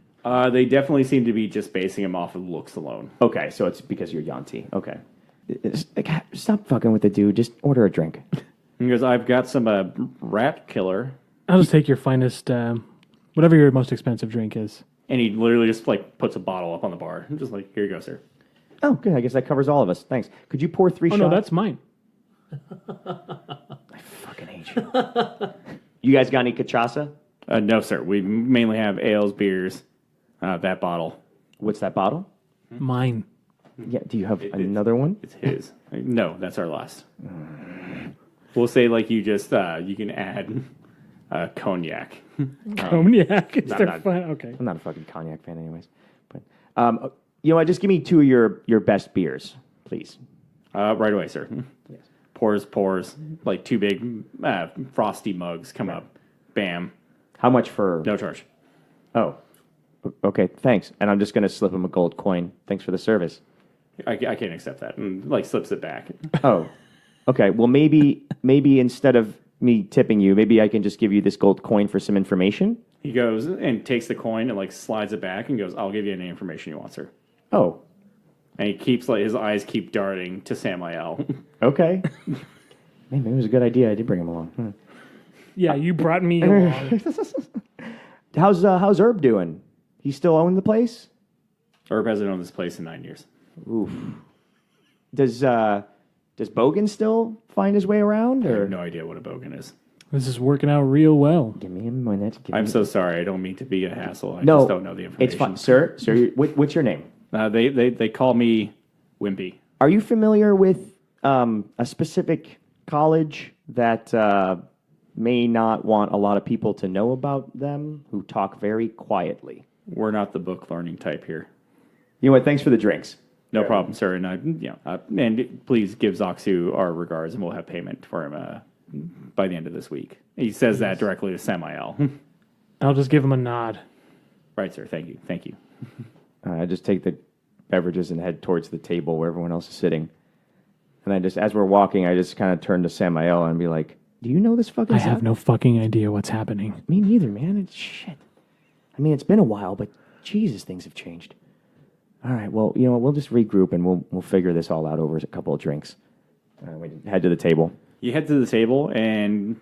They definitely seem to be just basing him off of looks alone. Okay, so it's because you're Yanti. Okay. Stop fucking with the dude. Just order a drink. He goes, "I've got some rat killer," I'll just take your finest, whatever your most expensive drink is. and he literally just like puts a bottle up on the bar, and just like, "Here you go, sir." Oh, good. I guess that covers all of us. Thanks. Could you pour 3 Oh shots? no, that's mine. I fucking hate you. You guys got any cachaça? No, sir. We mainly have ales, beers, that bottle. What's that bottle? Mine. Yeah. Do you have another one? It's his. No, that's our last. We'll say like you just you can add cognac. Cognac. Is there not- fun? Okay. I'm not a fucking cognac fan, anyways. But you know what? Just give me 2 of your best beers, please. Right away, sir. Yes. Pours. Like 2 big frosty mugs come up. Bam. How much for? No charge. Oh. Okay. Thanks. And I'm just gonna slip him a gold coin. Thanks for the service. I can't accept that. And like slips it back. Oh. Okay. Well, maybe instead of me tipping you, maybe I can just give you this gold coin for some information. He goes and takes the coin and like slides it back and goes, "I'll give you any information you want, sir." Oh. And he keeps like his eyes keep darting to Samael. Okay. Man, maybe it was a good idea. I did bring him along. Yeah, you brought me along. How's Herb doing? He still own the place? Herb hasn't owned this place in 9 years. Oof. Does Bogan still find his way around? I Or have no idea what a bogan is. This is working out real well. give me a minute. I'm so sorry. I don't mean to be a hassle. I no, just don't know the information. It's fine, sir. Sir, what's your name? They call me Wimpy. Are you familiar with a specific college that may not want a lot of people to know about them, who talk very quietly? We're not the book learning type here. You know what? Thanks for the drinks. No problem, sir. And and please give Zoxu our regards, and we'll have payment for him by the end of this week. He says that directly to Samael. I'll just give him a nod. Right, sir. Thank you. I just take the beverages and head towards the table where everyone else is sitting. And I just, as we're walking, I just kind of turn to Samael and be like, "Do you know this fucking I stuff?" have no fucking idea what's happening. Me neither, man. It's shit. I mean, it's been a while, but Jesus, things have changed. All right, well, you know what? We'll just regroup and we'll figure this all out over a couple of drinks. We head to the table. You head to the table, and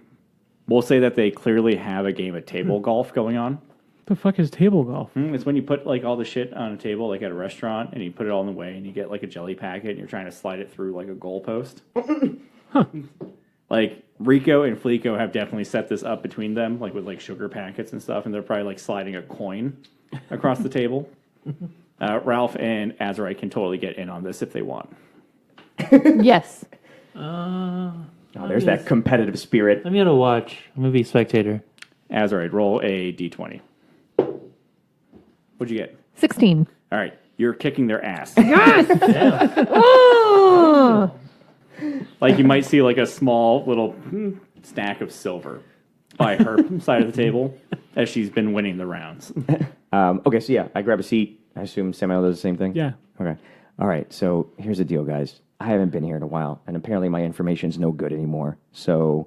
we'll say that they clearly have a game of table golf going on. The fuck is table golf? It's when you put like all the shit on a table, like at a restaurant, and you put it all in the way, and you get like a jelly packet, and you're trying to slide it through like a goalpost. Like Rico and Fleeko have definitely set this up between them, like with like sugar packets and stuff, and they're probably like sliding a coin across the table. Ralph and Azrai can totally get in on this if they want. Yes. Oh, there's that competitive spirit. I'm gonna watch. I'm gonna be a spectator. Azrai, roll a d20. What'd you get? 16. All right, you're kicking their ass. Oh! Like you might see like a small little stack of silver by her side of the table as she's been winning the rounds. Okay, so yeah, I grab a seat. I assume Samuel does the same thing? Yeah. Okay. All right, so here's the deal, guys. I haven't been here in a while, and apparently my information's no good anymore. So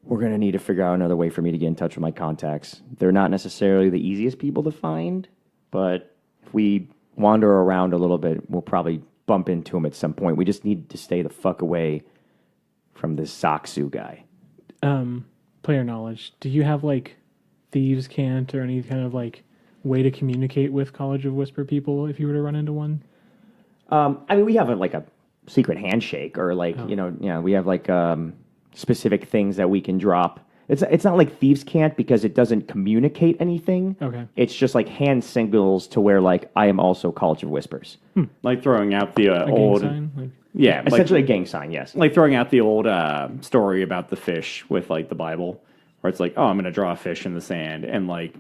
we're going to need to figure out another way for me to get in touch with my contacts. They're not necessarily the easiest people to find, but if we wander around a little bit, we'll probably bump into them at some point. We just need to stay the fuck away from this Saksu guy. Player knowledge. Do you have like thieves' cant or any kind of like way to communicate with College of Whisper people if you were to run into one? I mean, we have a secret handshake, or like we have like specific things that we can drop. It's not like thieves can't, because it doesn't communicate anything. Okay. It's just like hand signals to where like I am also College of Whispers. Like throwing out the A gang old, sign? Like, yeah, Essentially a gang sign, yes. like throwing out the old story about the fish with like the Bible, where it's like, oh, I'm going to draw a fish in the sand, and like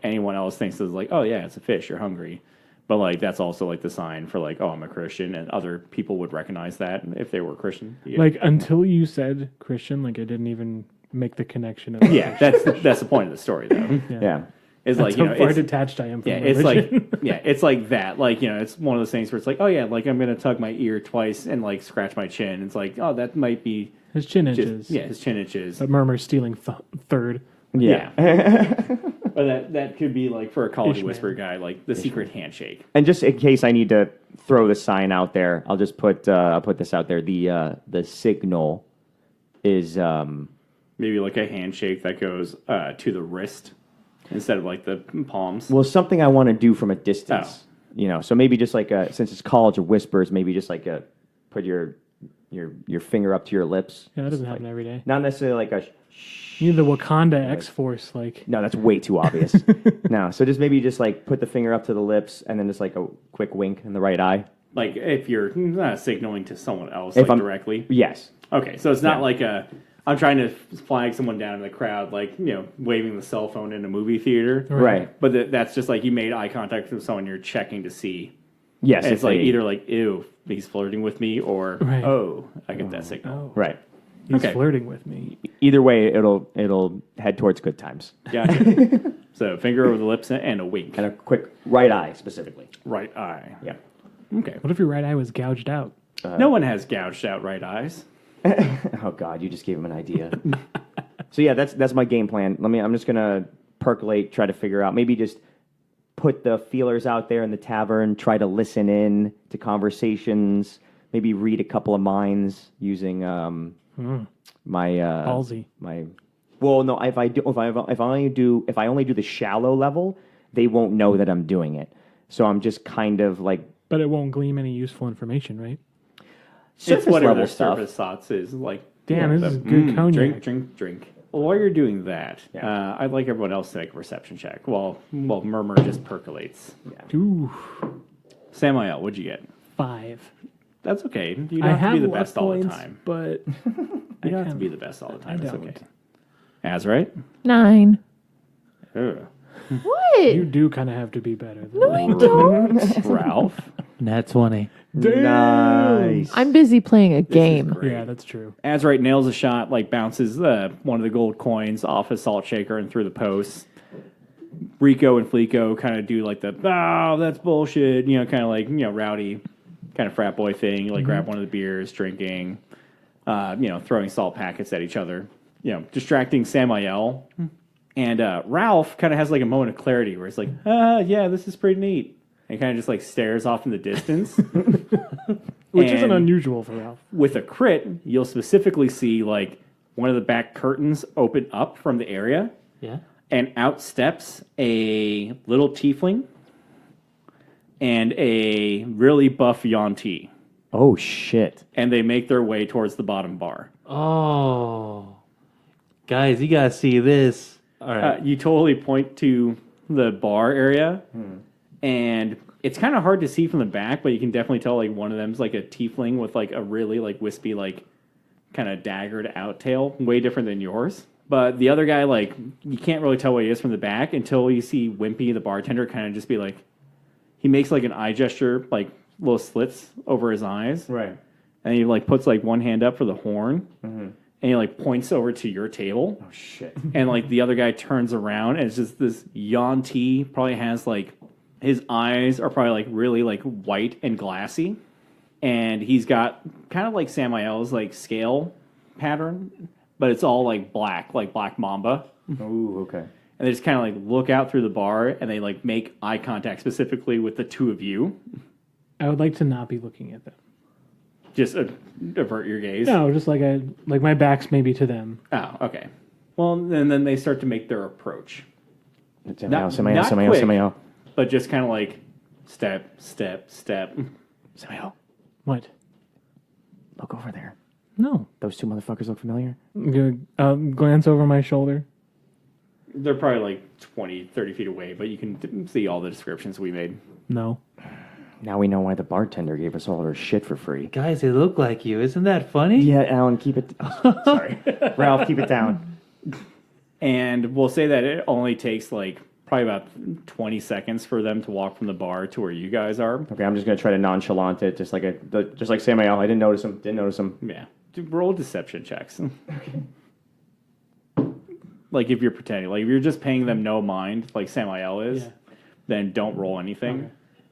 anyone else thinks it's like, oh yeah, it's a fish, you're hungry, but like that's also like the sign for like, oh, I'm a Christian, and other people would recognize that if they were Christian. Yeah. like until you said Christian, like I didn't even make the connection. Of Yeah, that's the point of the story though. Yeah. Is That's like how far it's, detached I am from yeah, religion. it's like it's like that. Like it's one of those things where it's like, oh yeah, like I'm gonna tug my ear twice and like scratch my chin. It's like, oh, that might be his chin just inches. his chin itches. But Murmur stealing third. Yeah. But that could be like for a College Ishmael. Whisper guy, like the secret handshake. And just in case I need to throw the sign out there, I'll just put this out there. The signal is Maybe like a handshake that goes to the wrist instead of like the palms. well something I want to do from a distance. So maybe just like since it's College of Whispers, maybe just like put your finger up to your lips. Yeah, that doesn't Just happen like, every day. Not necessarily like a. You need the Wakanda X-Force, like No, that's way too obvious. No, so just maybe just like put the finger up to the lips and then just like a quick wink in the right eye. Like if you're signaling to someone else If like I'm- directly. Yes. Okay, so it's not Yeah. like I'm trying to flag someone down in the crowd, like waving the cell phone in a movie theater. Right. But that's just like you made eye contact with someone you're checking to see. Yes. And if it's like they- either like, ew, he's flirting with me, or Right. oh, I get that signal. Right. he's Okay. flirting with me. Either way, it'll head towards good times. Gotcha. So finger over the lips and a wink. And a quick right eye specifically. Right eye. Yeah. Okay. What if your right eye was gouged out? No one has gouged out right eyes. Oh God, you just gave him an idea. So yeah, that's my game plan. I'm just gonna percolate, try to figure out, maybe just put the feelers out there in the tavern, try to listen in to conversations, maybe read a couple of minds using my Ballsy. my. Well, no, if I only do the shallow level, they won't know that I'm doing it. So I'm just kind of like But it won't gleam any useful information, right? surface It's whatever level their stuff. surface thoughts is like. Damn, this is good cognac. Drink. Well, while you're doing that, Yeah. I'd like everyone else to make a perception check while Murmur just percolates. Ooh, Samael, what'd you get? 5. That's okay. You don't I have have to be the luck best all the points, time. but You don't have to be the best all the time. I It's don't. okay. Azrite? 9. Ugh. What? you do kind of have to be better. Than No, I don't. Ralph? Nat 20. Nice. I'm busy playing a game. Great. Yeah, that's true. Azrite nails a shot, like bounces one of the gold coins off a salt shaker and through the post. Rico and Fleeko kind of do like the, oh, that's bullshit, kind of like, rowdy kind of frat boy thing. Like grab one of the beers, drinking, throwing salt packets at each other, distracting Samael. And Ralph kind of has like a moment of clarity where it's like, yeah, this is pretty neat. And kind of just like stares off in the distance. Which isn't And unusual for Ralph. with a crit, you'll specifically see like one of the back curtains open up from the area, Yeah. and out steps a little tiefling and a really buff Yuan-Ti. Oh shit. And they make their way towards the bottom bar. Oh. Guys, you gotta see this. All right. You totally point to the bar area, and it's kind of hard to see from the back, but you can definitely tell like one of them's like a tiefling with like a really like wispy like kind of daggered out tail, way different than yours. But the other guy, like, you can't really tell what he is from the back until you see Wimpy, the bartender, kind of just be like, he makes like an eye gesture, like little slits over his eyes, Right. and he like puts like one hand up for the horn. And he like points over to your table. Oh shit. And like the other guy turns around and it's just this Yuan-Ti, probably has like his eyes are probably like really like white and glassy. And he's got kind of like Samael's like scale pattern, but it's all like black mamba. Ooh, okay. And they just kind of like look out through the bar and they like make eye contact specifically with the two of you. I would like to not be looking at them. Just avert your gaze. No, just like my back's maybe to them. Oh, okay. Well, and then they start to make their approach. Not Samael. But just kind of like step, step, step. Samael, What? look over there. No. Those two motherfuckers look familiar. Glance over my shoulder. They're probably like 20, 30 feet away, but you can see all the descriptions we made. No. Now we know why the bartender gave us all our shit for free. Guys, they look like you. Isn't that funny? Yeah, Alan, keep it... sorry. Ralph, keep it down. And we'll say that it only takes like probably about 20 seconds for them to walk from the bar to where you guys are. Okay, I'm just going to try to nonchalant it, just like Samael. I didn't notice him. Yeah. Roll deception checks. Like if you're pretending, like if you're just paying them no mind, like Samael is, then don't roll anything. Okay.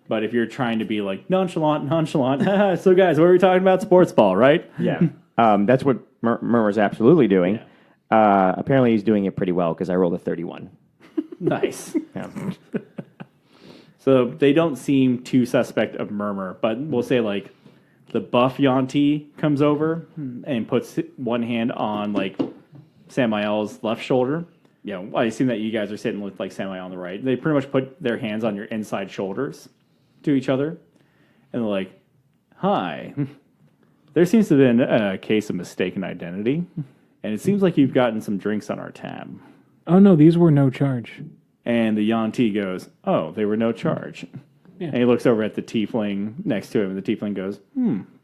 But if you're trying to be like nonchalant, so guys, what were we talking about? Sports ball, right? Yeah. That's what Murmur's absolutely doing. Yeah. Apparently he's doing it pretty well because I rolled a 31. Nice. Yeah. So they don't seem too suspect of Murmur, but we'll say like the buff Yanti comes over and puts one hand on like Samael's left shoulder. You know, I assume that you guys are sitting with like Samael on the right. They pretty much put their hands on your inside shoulders to each other, and they're like, "Hi, there seems to have been a case of mistaken identity, and it seems like you've gotten some drinks on our tab." Oh no, these were no charge. And the Yanti goes, "Oh, they were no charge." Yeah. And he looks over at the tiefling next to him, and the tiefling goes,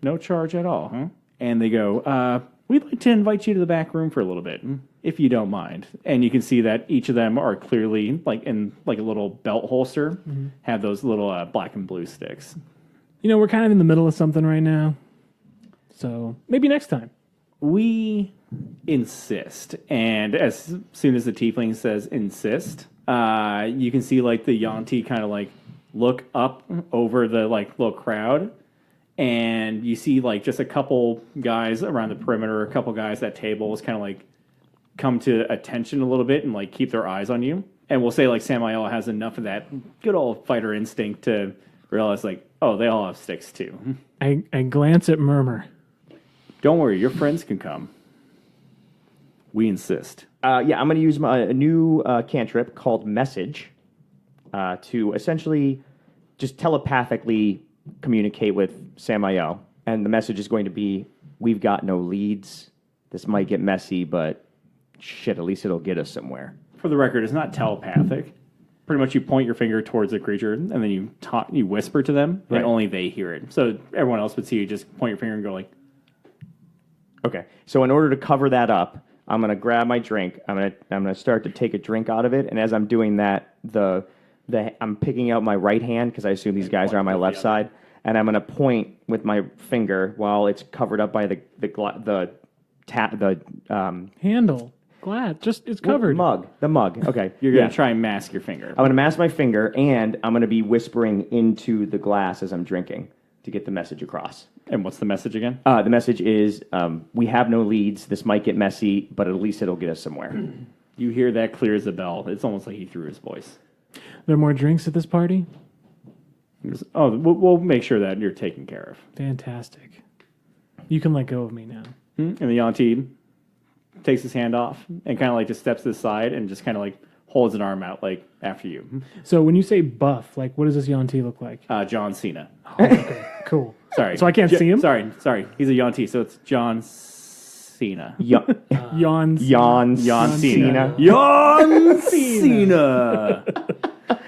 "No charge at all, huh?" And they go, "We'd like to invite you to the back room for a little bit, if you don't mind." And you can see that each of them are clearly, like in like a little belt holster, have those little black and blue sticks. You know, we're kind of in the middle of something right now, so maybe next time. We insist, and as soon as the tiefling says insist, you can see like the Yanti kind of like look up over the like little crowd, and you see like just a couple guys around the perimeter, a couple guys at tables kind of like come to attention a little bit and like keep their eyes on you. And we'll say like Samael has enough of that good old fighter instinct to realize like, oh, they all have sticks too. I glance at Murmur. Don't worry, your friends can come. We insist. Yeah, I'm going to use a new cantrip called Message to essentially just telepathically communicate with Samael. And the message is going to be, we've got no leads. This might get messy, but shit, at least it'll get us somewhere. For the record, it's not telepathic. Pretty much you point your finger towards the creature, and then you whisper to them, and only they hear it. So everyone else would see you just point your finger and go like... Okay, so in order to cover that up, I'm going to grab my drink. I'm going to start to take a drink out of it, and as I'm doing that, I'm picking out my right hand, because I assume these guys are on my left side, and I'm going to point with my finger while it's covered up by the handle. Glad. Just it's covered. The mug. Okay. You're going to try and mask your finger. I'm going to mask my finger, and I'm going to be whispering into the glass as I'm drinking to get the message across. And what's the message again? The message is, we have no leads. This might get messy, but at least it'll get us somewhere. You hear that clear as a bell. It's almost like he threw his voice. There are more drinks at this party? Oh, we'll make sure that you're taken care of. Fantastic. You can let go of me now. And the Yanti takes his hand off and kind of like just steps to the side and just kind of like holds an arm out like after you. So when you say buff, like what does this Yanti look like? John Cena. Oh, okay, cool. Sorry. So I can't see him? Sorry. He's a Yanti, so it's John Cena. Jan Cena. Jan Cena.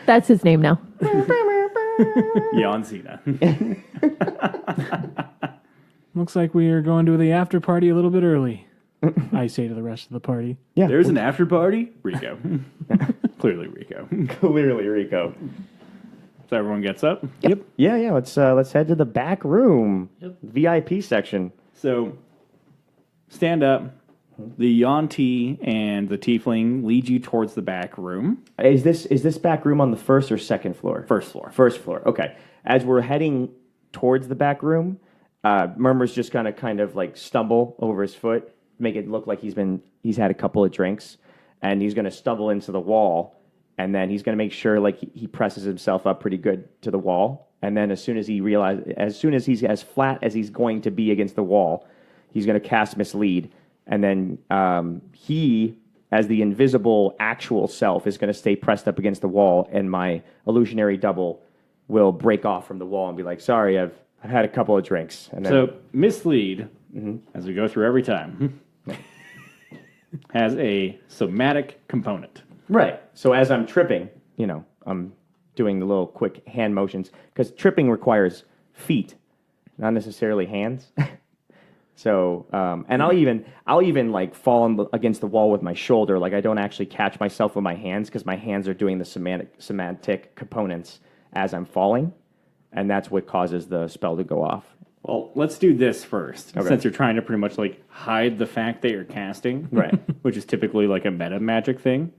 That's his name now. Jan Cena. Looks like we are going to the after party a little bit early. I say to the rest of the party. Yeah. There's an after party? Rico. Clearly Rico. So everyone gets up? Yep. Yeah. Let's head to the back room. Yep. VIP section. So stand up. The Yanti and the Tiefling lead you towards the back room. Is this back room on the first or second floor? First floor. First floor. Okay. As we're heading towards the back room, Murmur's just gonna kind of like stumble over his foot, make it look like he's had a couple of drinks, and he's gonna stumble into the wall, and then he's gonna make sure like he presses himself up pretty good to the wall, And then as soon as he's as flat as he's going to be against the wall, he's going to cast Mislead. And then he, as the invisible actual self, is going to stay pressed up against the wall, and my illusionary double will break off from the wall and be like, sorry, I've had a couple of drinks. And then, So Mislead, as we go through every time, has a somatic component. right. So as I'm tripping, I'm doing the little quick hand motions, because tripping requires feet, not necessarily hands. So, and I'll even like fall against the wall with my shoulder. Like I don't actually catch myself with my hands, because my hands are doing the semantic components as I'm falling, and that's what causes the spell to go off. Well, let's do this first, Okay. since you're trying to pretty much like hide the fact that you're casting, Right. which is typically like a meta magic thing.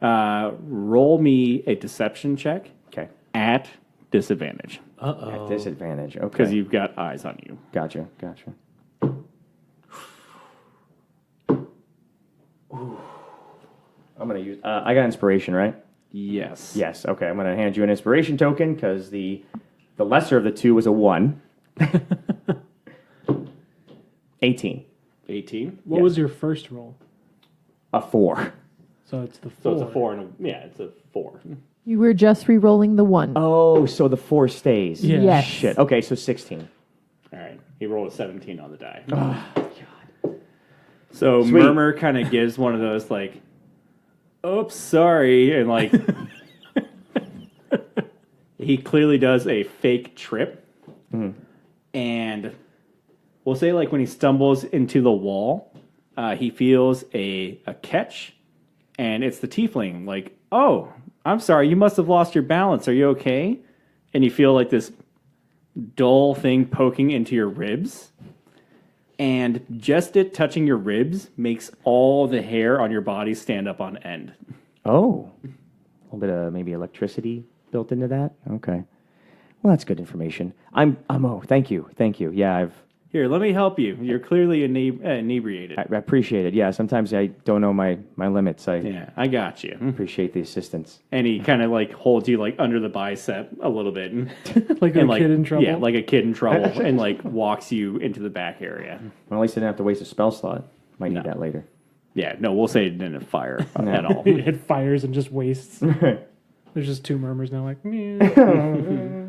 Roll me a deception check Okay. at disadvantage, At disadvantage. Okay. because you've got eyes on you. Gotcha. I'm gonna use. I got inspiration, right? Yes. Yes. Okay. I'm gonna hand you an inspiration token, because the lesser of the two was a 1. 18. 18. What was your first roll? A 4. So it's the So 4. it's a 4 and it's a 4. You were just re-rolling the 1. Oh, so the 4 stays. Yeah. Yes. Shit. Okay, so 16. All right. He rolled a 17 on the die. So Sweet. Murmur kind of gives one of those like, oops, sorry, and like he clearly does a fake trip. And we'll say like when he stumbles into the wall, he feels a catch, and it's the tiefling like, oh, I'm sorry, you must have lost your balance. Are you okay? And you feel like this dull thing poking into your ribs. And just it touching your ribs makes all the hair on your body stand up on end. Oh. A little bit of maybe electricity built into that? Okay. Well, that's good information. Thank you. Yeah, Here, let me help you. You're clearly inebriated. I appreciate it. Yeah, sometimes I don't know my limits. I Yeah, I got you. appreciate the assistance. And he kind of like holds you like under the bicep a little bit. And, Like a kid in trouble. Yeah, like a kid in trouble. And like walks you into the back area. Well, at least I didn't have to waste a spell slot. Might No. need that later. Yeah, no, we'll say it didn't fire at all. It fires and just wastes. There's just 2 murmurs now, like, meow.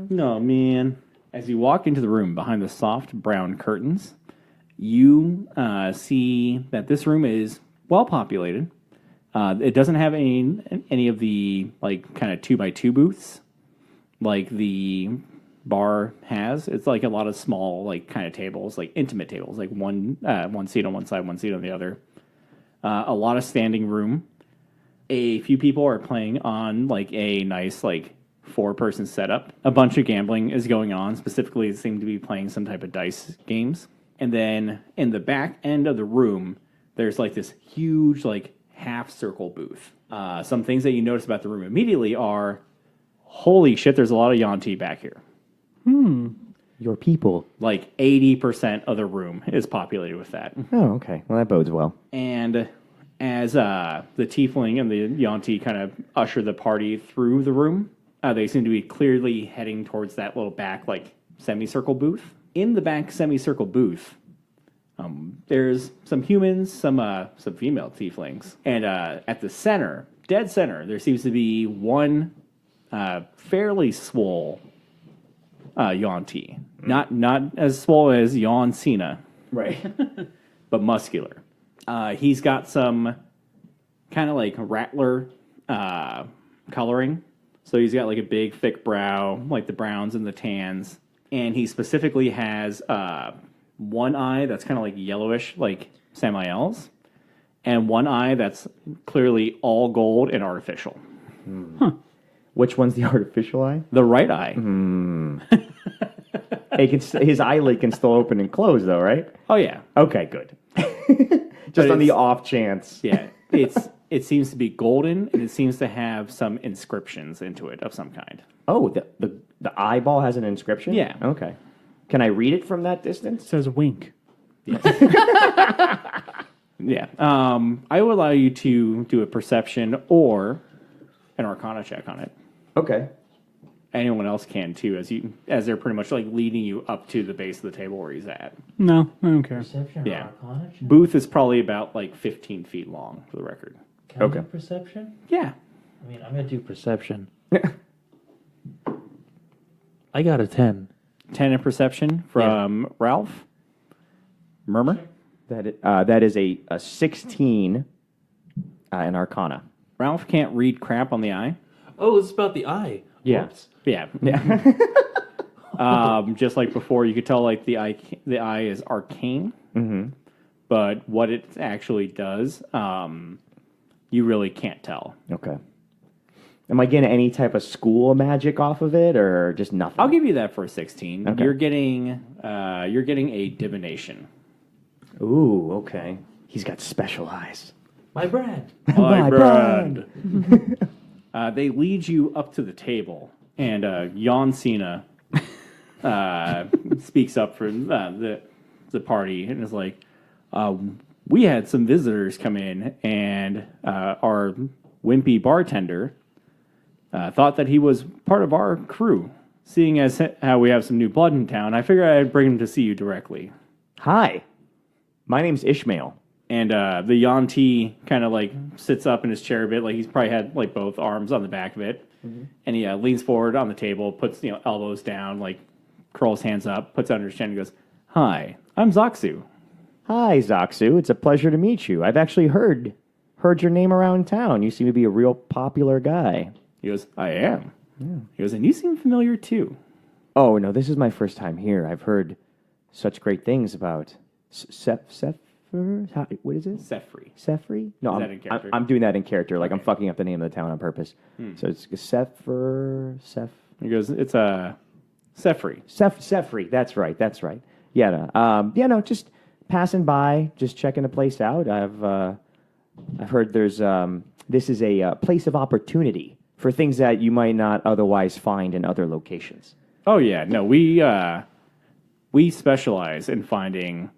No, man. As you walk into the room behind the soft brown curtains, you see that this room is well populated. It doesn't have any of the like kind of 2x2 booths like the bar has. It's like a lot of small like kind of tables, like intimate tables, like one seat on one side, one seat on the other. A lot of standing room. A few people are playing on like a nice like 4-person setup. A bunch of gambling is going on. Specifically, they seem to be playing some type of dice games. And then in the back end of the room, there's like this huge like half circle booth. Some things that you notice about the room immediately are, holy shit, there's a lot of Yanti back here. Your people. Like 80% of the room is populated with that. Oh, okay. Well, that bodes well. And as the tiefling and the Yanti kind of usher the party through the room, they seem to be clearly heading towards that little back, like, semicircle booth. In the back semicircle booth, there's some humans, some female tieflings. And at the center, dead center, there seems to be one fairly swole Yanti. Not as swole as Yon Cena, Right. but muscular. He's got some kind of like rattler coloring. So he's got like a big, thick brow, like the browns and the tans. And he specifically has one eye that's kind of like yellowish, like Samael's, and one eye that's clearly all gold and artificial. Which one's the artificial eye? The right eye. His eyelid can still open and close, though, right? Oh, yeah. Okay, good. Just on the it's- off chance. Yeah. It seems to be golden, and it seems to have some inscriptions into it of some kind. Oh, the eyeball has an inscription? Yeah. Okay. Can I read it from that distance? It says wink. Yeah. I will allow you to do a perception or an arcana check on it. Okay. anyone else can too, as they're pretty much like leading you up to the base of the table where he's at. No, I don't care. Perception Yeah. or Arcana? Booth is probably about like 15 feet long, for the record. Can I Okay. do perception? Yeah. I mean, I'm going to do perception. I got a 10. 10 in perception from Ralph. Murmur. That is a 16 in Arcana. Ralph can't read crap on the eye. Oh, it's about the eye. Yeah. Whoops. Yeah. Just like before, you could tell like the eye is arcane. Mm-hmm. But what it actually does, you really can't tell. Okay. Am I getting any type of school magic off of it, or just nothing? I'll give you that for a 16. Okay. You're getting a divination. Ooh, okay. He's got special eyes. My brand. My brand. They lead you up to the table, and Jan Cena speaks up for the party and is like, we had some visitors come in, and our wimpy bartender thought that he was part of our crew. Seeing as how we have some new blood in town, I figured I'd bring him to see you directly. Hi. My name's Ishmael. And the Yan T kind of like sits up in his chair a bit, like he's probably had like both arms on the back of it, and he leans forward on the table, puts elbows down, like curls hands up, puts it under his chin, and goes, "Hi, I'm Zoxu." Hi, Zoxu. It's a pleasure to meet you. I've actually heard your name around town. You seem to be a real popular guy. He goes, "I am." He goes, "And you seem familiar too." Oh, no, this is my first time here. I've heard such great things about Sephir? What is it? Sefri. Sefri? No, Is that in character? I'm doing that in character. Like, I'm fucking up the name of the town on purpose. So it's Sefri. He goes, "It's Sefri." Sefri. That's right. Yeah, no, just passing by, just checking the place out. I've heard there's this is a place of opportunity for things that you might not otherwise find in other locations. Oh yeah, no, we specialize in finding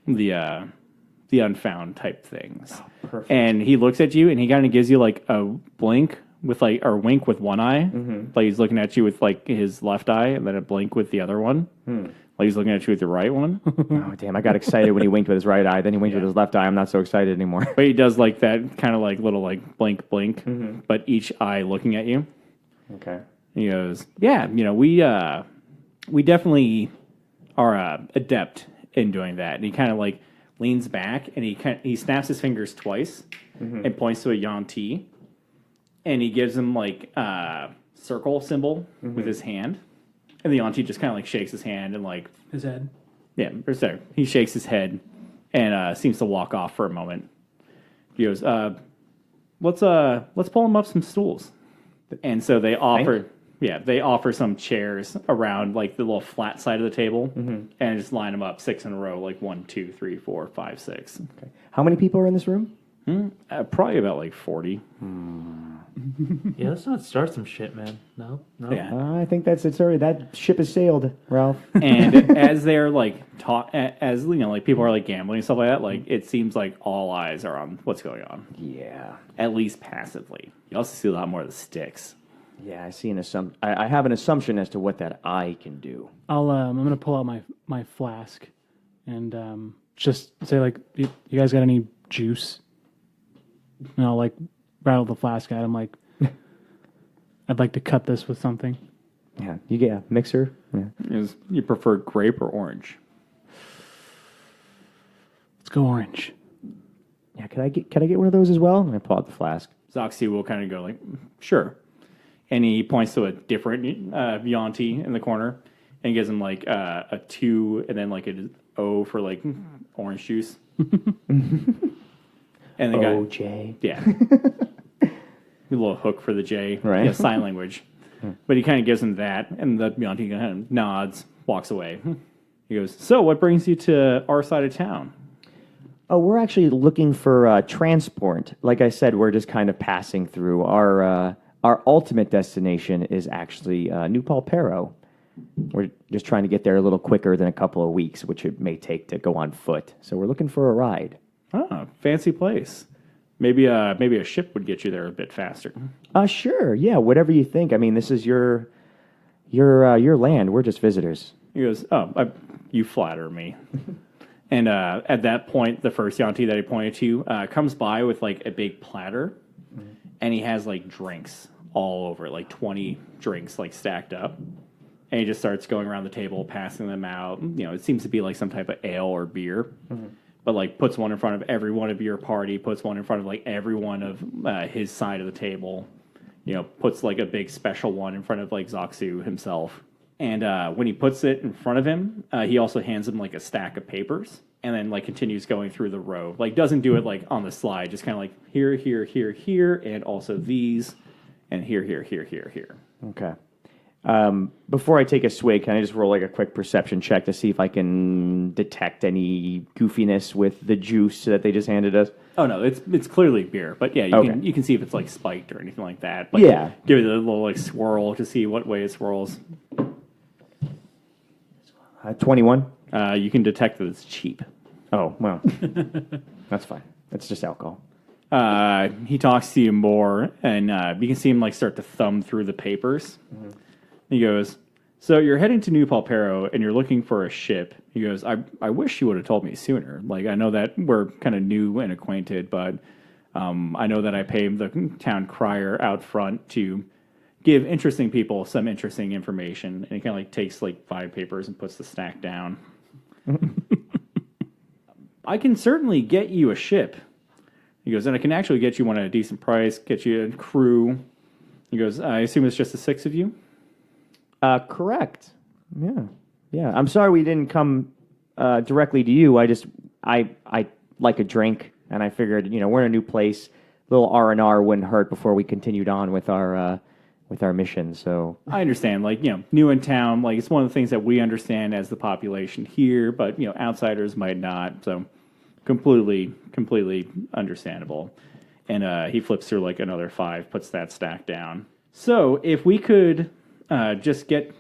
the unfound type things. Perfect. And he looks at you and he kind of gives you like a blink with like or wink with one eye, like he's looking at you with like his left eye, and then a blink with the other one, like he's looking at you with the right one. Oh, damn, I got excited when he winked with his right eye. Then he winked with his left eye. I'm not so excited anymore. But he does like that kind of like little like blink, but each eye looking at you. Okay. He goes, "Yeah, we definitely are adept in doing that." And he kind of like leans back and he snaps his fingers twice and points to a Yanti, and he gives him like a circle symbol with his hand, and the Yanti just kind of like shakes his hand and like His head. yeah, or sorry, he shakes his head and seems to walk off for a moment. He goes, let's pull him up some stools." And so they offer some chairs around like the little flat side of the table, and just line them up 6 in a row, like 1, 2, 3, 4, 5, 6. Okay. How many people are in this room? Probably about like 40. Yeah, let's not start some shit, man. No. Yeah. I think it's already that ship has sailed, Ralph. And as they're like as like people are like gambling and stuff like that, like it seems like all eyes are on what's going on, Yeah. at least passively. You also see a lot more of the sticks. Yeah, I see an assumption. I have an assumption as to what that eye can do. I'm gonna pull out my flask and just say like, you guys got any juice? And I'll like rattle the flask at him like, I'd like to cut this with something. Yeah, you get a mixer. Yeah. You prefer grape or orange? Let's go orange. Yeah, can I get one of those as well? And I pull out the flask. Zoxy will kind of go like, "Sure." And he points to a different Yanti in the corner and gives him like a 2 and then like an O for like orange juice. And the guy, OJ. yeah, a little hook for the J, Right. Yeah, sign language. But he kind of gives him that, and the Yanti kind of nods, walks away. He goes, "So, what brings you to our side of town?" Oh, we're actually looking for transport. Like I said, we're just kind of passing through. Our ultimate destination is actually New Palpero. We're just trying to get there a little quicker than a couple of weeks, which it may take to go on foot. So we're looking for a ride. Oh, fancy place. Maybe a ship would get you there a bit faster. Sure, yeah, whatever you think. I mean, this is your Your land. We're just visitors. He goes, "Oh, you flatter me." And at that point, the first Yanti that he pointed to comes by with like a big platter, and he has like drinks all over, like 20 drinks like stacked up. And he just starts going around the table, passing them out. You know, it seems to be like some type of ale or beer, but like puts one in front of everyone of your party, puts one in front of like everyone of his side of the table. You know, puts like a big special one in front of like Zoxu himself. And when he puts it in front of him, he also hands him like a stack of papers, and then like continues going through the row. Like doesn't do it like on the slide, just kind of like here, here, here, here, and also these, and here, here, here, here, here. Okay. Before I take a swig, can I just roll like a quick perception check to see if I can detect any goofiness with the juice that they just handed us? Oh no, it's clearly beer, but yeah, you can see if it's like spiked or anything like that. Like, Yeah. give it a little like swirl to see what way it swirls. 21. You can detect that it's cheap. Oh, well. That's fine. It's just alcohol. He talks to you more, and you can see him like start to thumb through the papers. He goes, "So you're heading to New Palpero, and you're looking for a ship." He goes, I wish you would have told me sooner. Like, I know that we're kind of new and acquainted, but I know that I pay the town crier out front to give interesting people some interesting information." And he kind of like takes like 5 papers and puts the stack down. "I can certainly get you a ship." He goes, "and I can actually get you one at a decent price, get you a crew." He goes, "I assume it's just the 6 of you?" Correct. Yeah. I'm sorry we didn't come directly to you. I like a drink, and I figured, we're in a new place. A little R&R wouldn't hurt before we continued on with our mission. So I understand, like, new in town, like, it's one of the things that we understand as the population here, but, outsiders might not, so completely understandable. And he flips through, like, another 5, puts that stack down. "So, if we could just get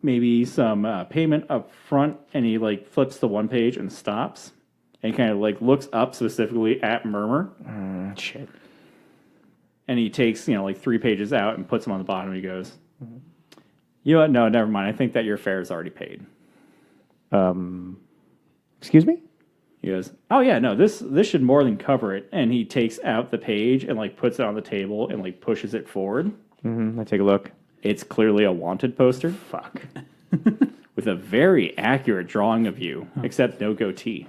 maybe some payment up front," and he, like, flips to one page and stops, and kind of, like, looks up specifically at Murmur. shit. And he takes, like 3 pages out and puts them on the bottom. He goes, "You know what? No, never mind. I think that your fare is already paid." Excuse me? He goes, "Oh yeah, no, this should more than cover it." And he takes out the page and like puts it on the table and like pushes it forward. I take a look. It's clearly a wanted poster. Fuck. With a very accurate drawing of you, except no goatee.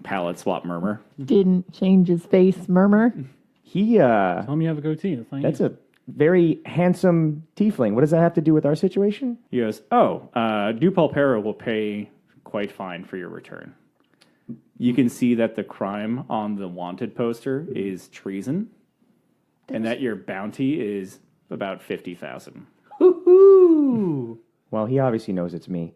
Palette swap Murmur. Didn't change his face, Murmur. He, Tell him you have a goatee. that's a very handsome tiefling. What does that have to do with our situation? He goes, "Oh, Dupalpera will pay quite fine for your return. You can see that the crime on the wanted poster is treason, and that your bounty is about 50,000. Woohoo! Well, he obviously knows it's me.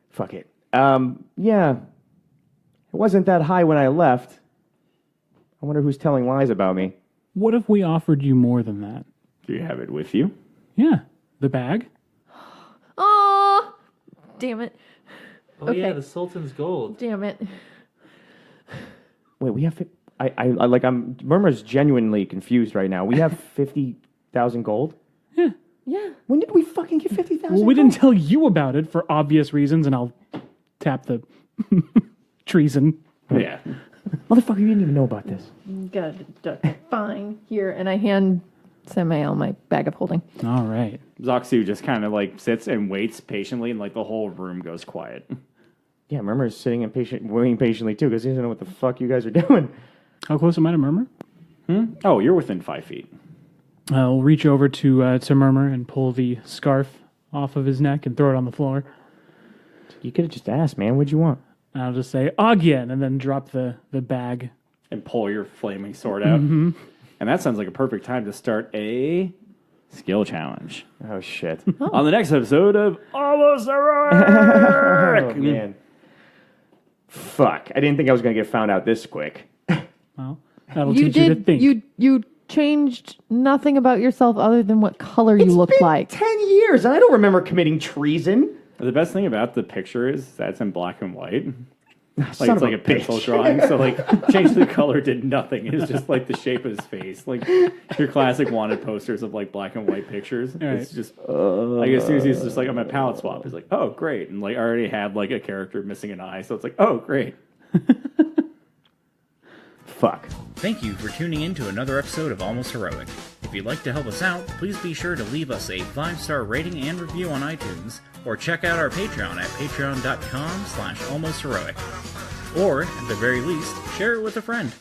Fuck it. Yeah. It wasn't that high when I left. I wonder who's telling lies about me. What if we offered you more than that? Do you have it with you?" Yeah, the bag. Oh, damn it. Oh yeah, the Sultan's gold. Damn it. Wait, we have... Murmur's genuinely confused right now. We have 50,000 gold? Yeah. Yeah. When did we fucking get 50,000 Well, we didn't tell you about it for obvious reasons, and I'll tap the treason. Yeah. Motherfucker, you didn't even know about this. Good. Fine. Here, and I hand Samael my bag of holding. All right. Zoxu just kind of like sits and waits patiently, and like the whole room goes quiet. Yeah, Murmur's sitting waiting patiently too, because he doesn't know what the fuck you guys are doing. How close am I to Murmur? Oh, you're within 5 feet. I'll reach over to Murmur and pull the scarf off of his neck and throw it on the floor. You could have just asked, man. What'd you want? And I'll just say, again, and then drop the bag. And pull your flaming sword out. Mm-hmm. And that sounds like a perfect time to start a skill challenge. Oh, shit. On the next episode of Almost Heroic! Oh, man. Fuck. I didn't think I was going to get found out this quick. Well, that'll teach you to think. You changed nothing about yourself other than what color you looked like. 10 years, and I don't remember committing treason. The best thing about the picture is that it's in black and white. Like Son it's of like a a pencil bitch. drawing. So like change the color did nothing. It's just like the shape of his face. Like your classic wanted posters of like black and white pictures. It's just like as soon as he's just like I'm a palette swap, he's like, oh great. And like I already had like a character missing an eye, so it's like, oh great. Fuck. Thank you for tuning in to another episode of Almost Heroic. If you'd like to help us out, please be sure to leave us a 5-star rating and review on iTunes, or check out our Patreon at patreon.com/almostheroic. Or, at the very least, share it with a friend.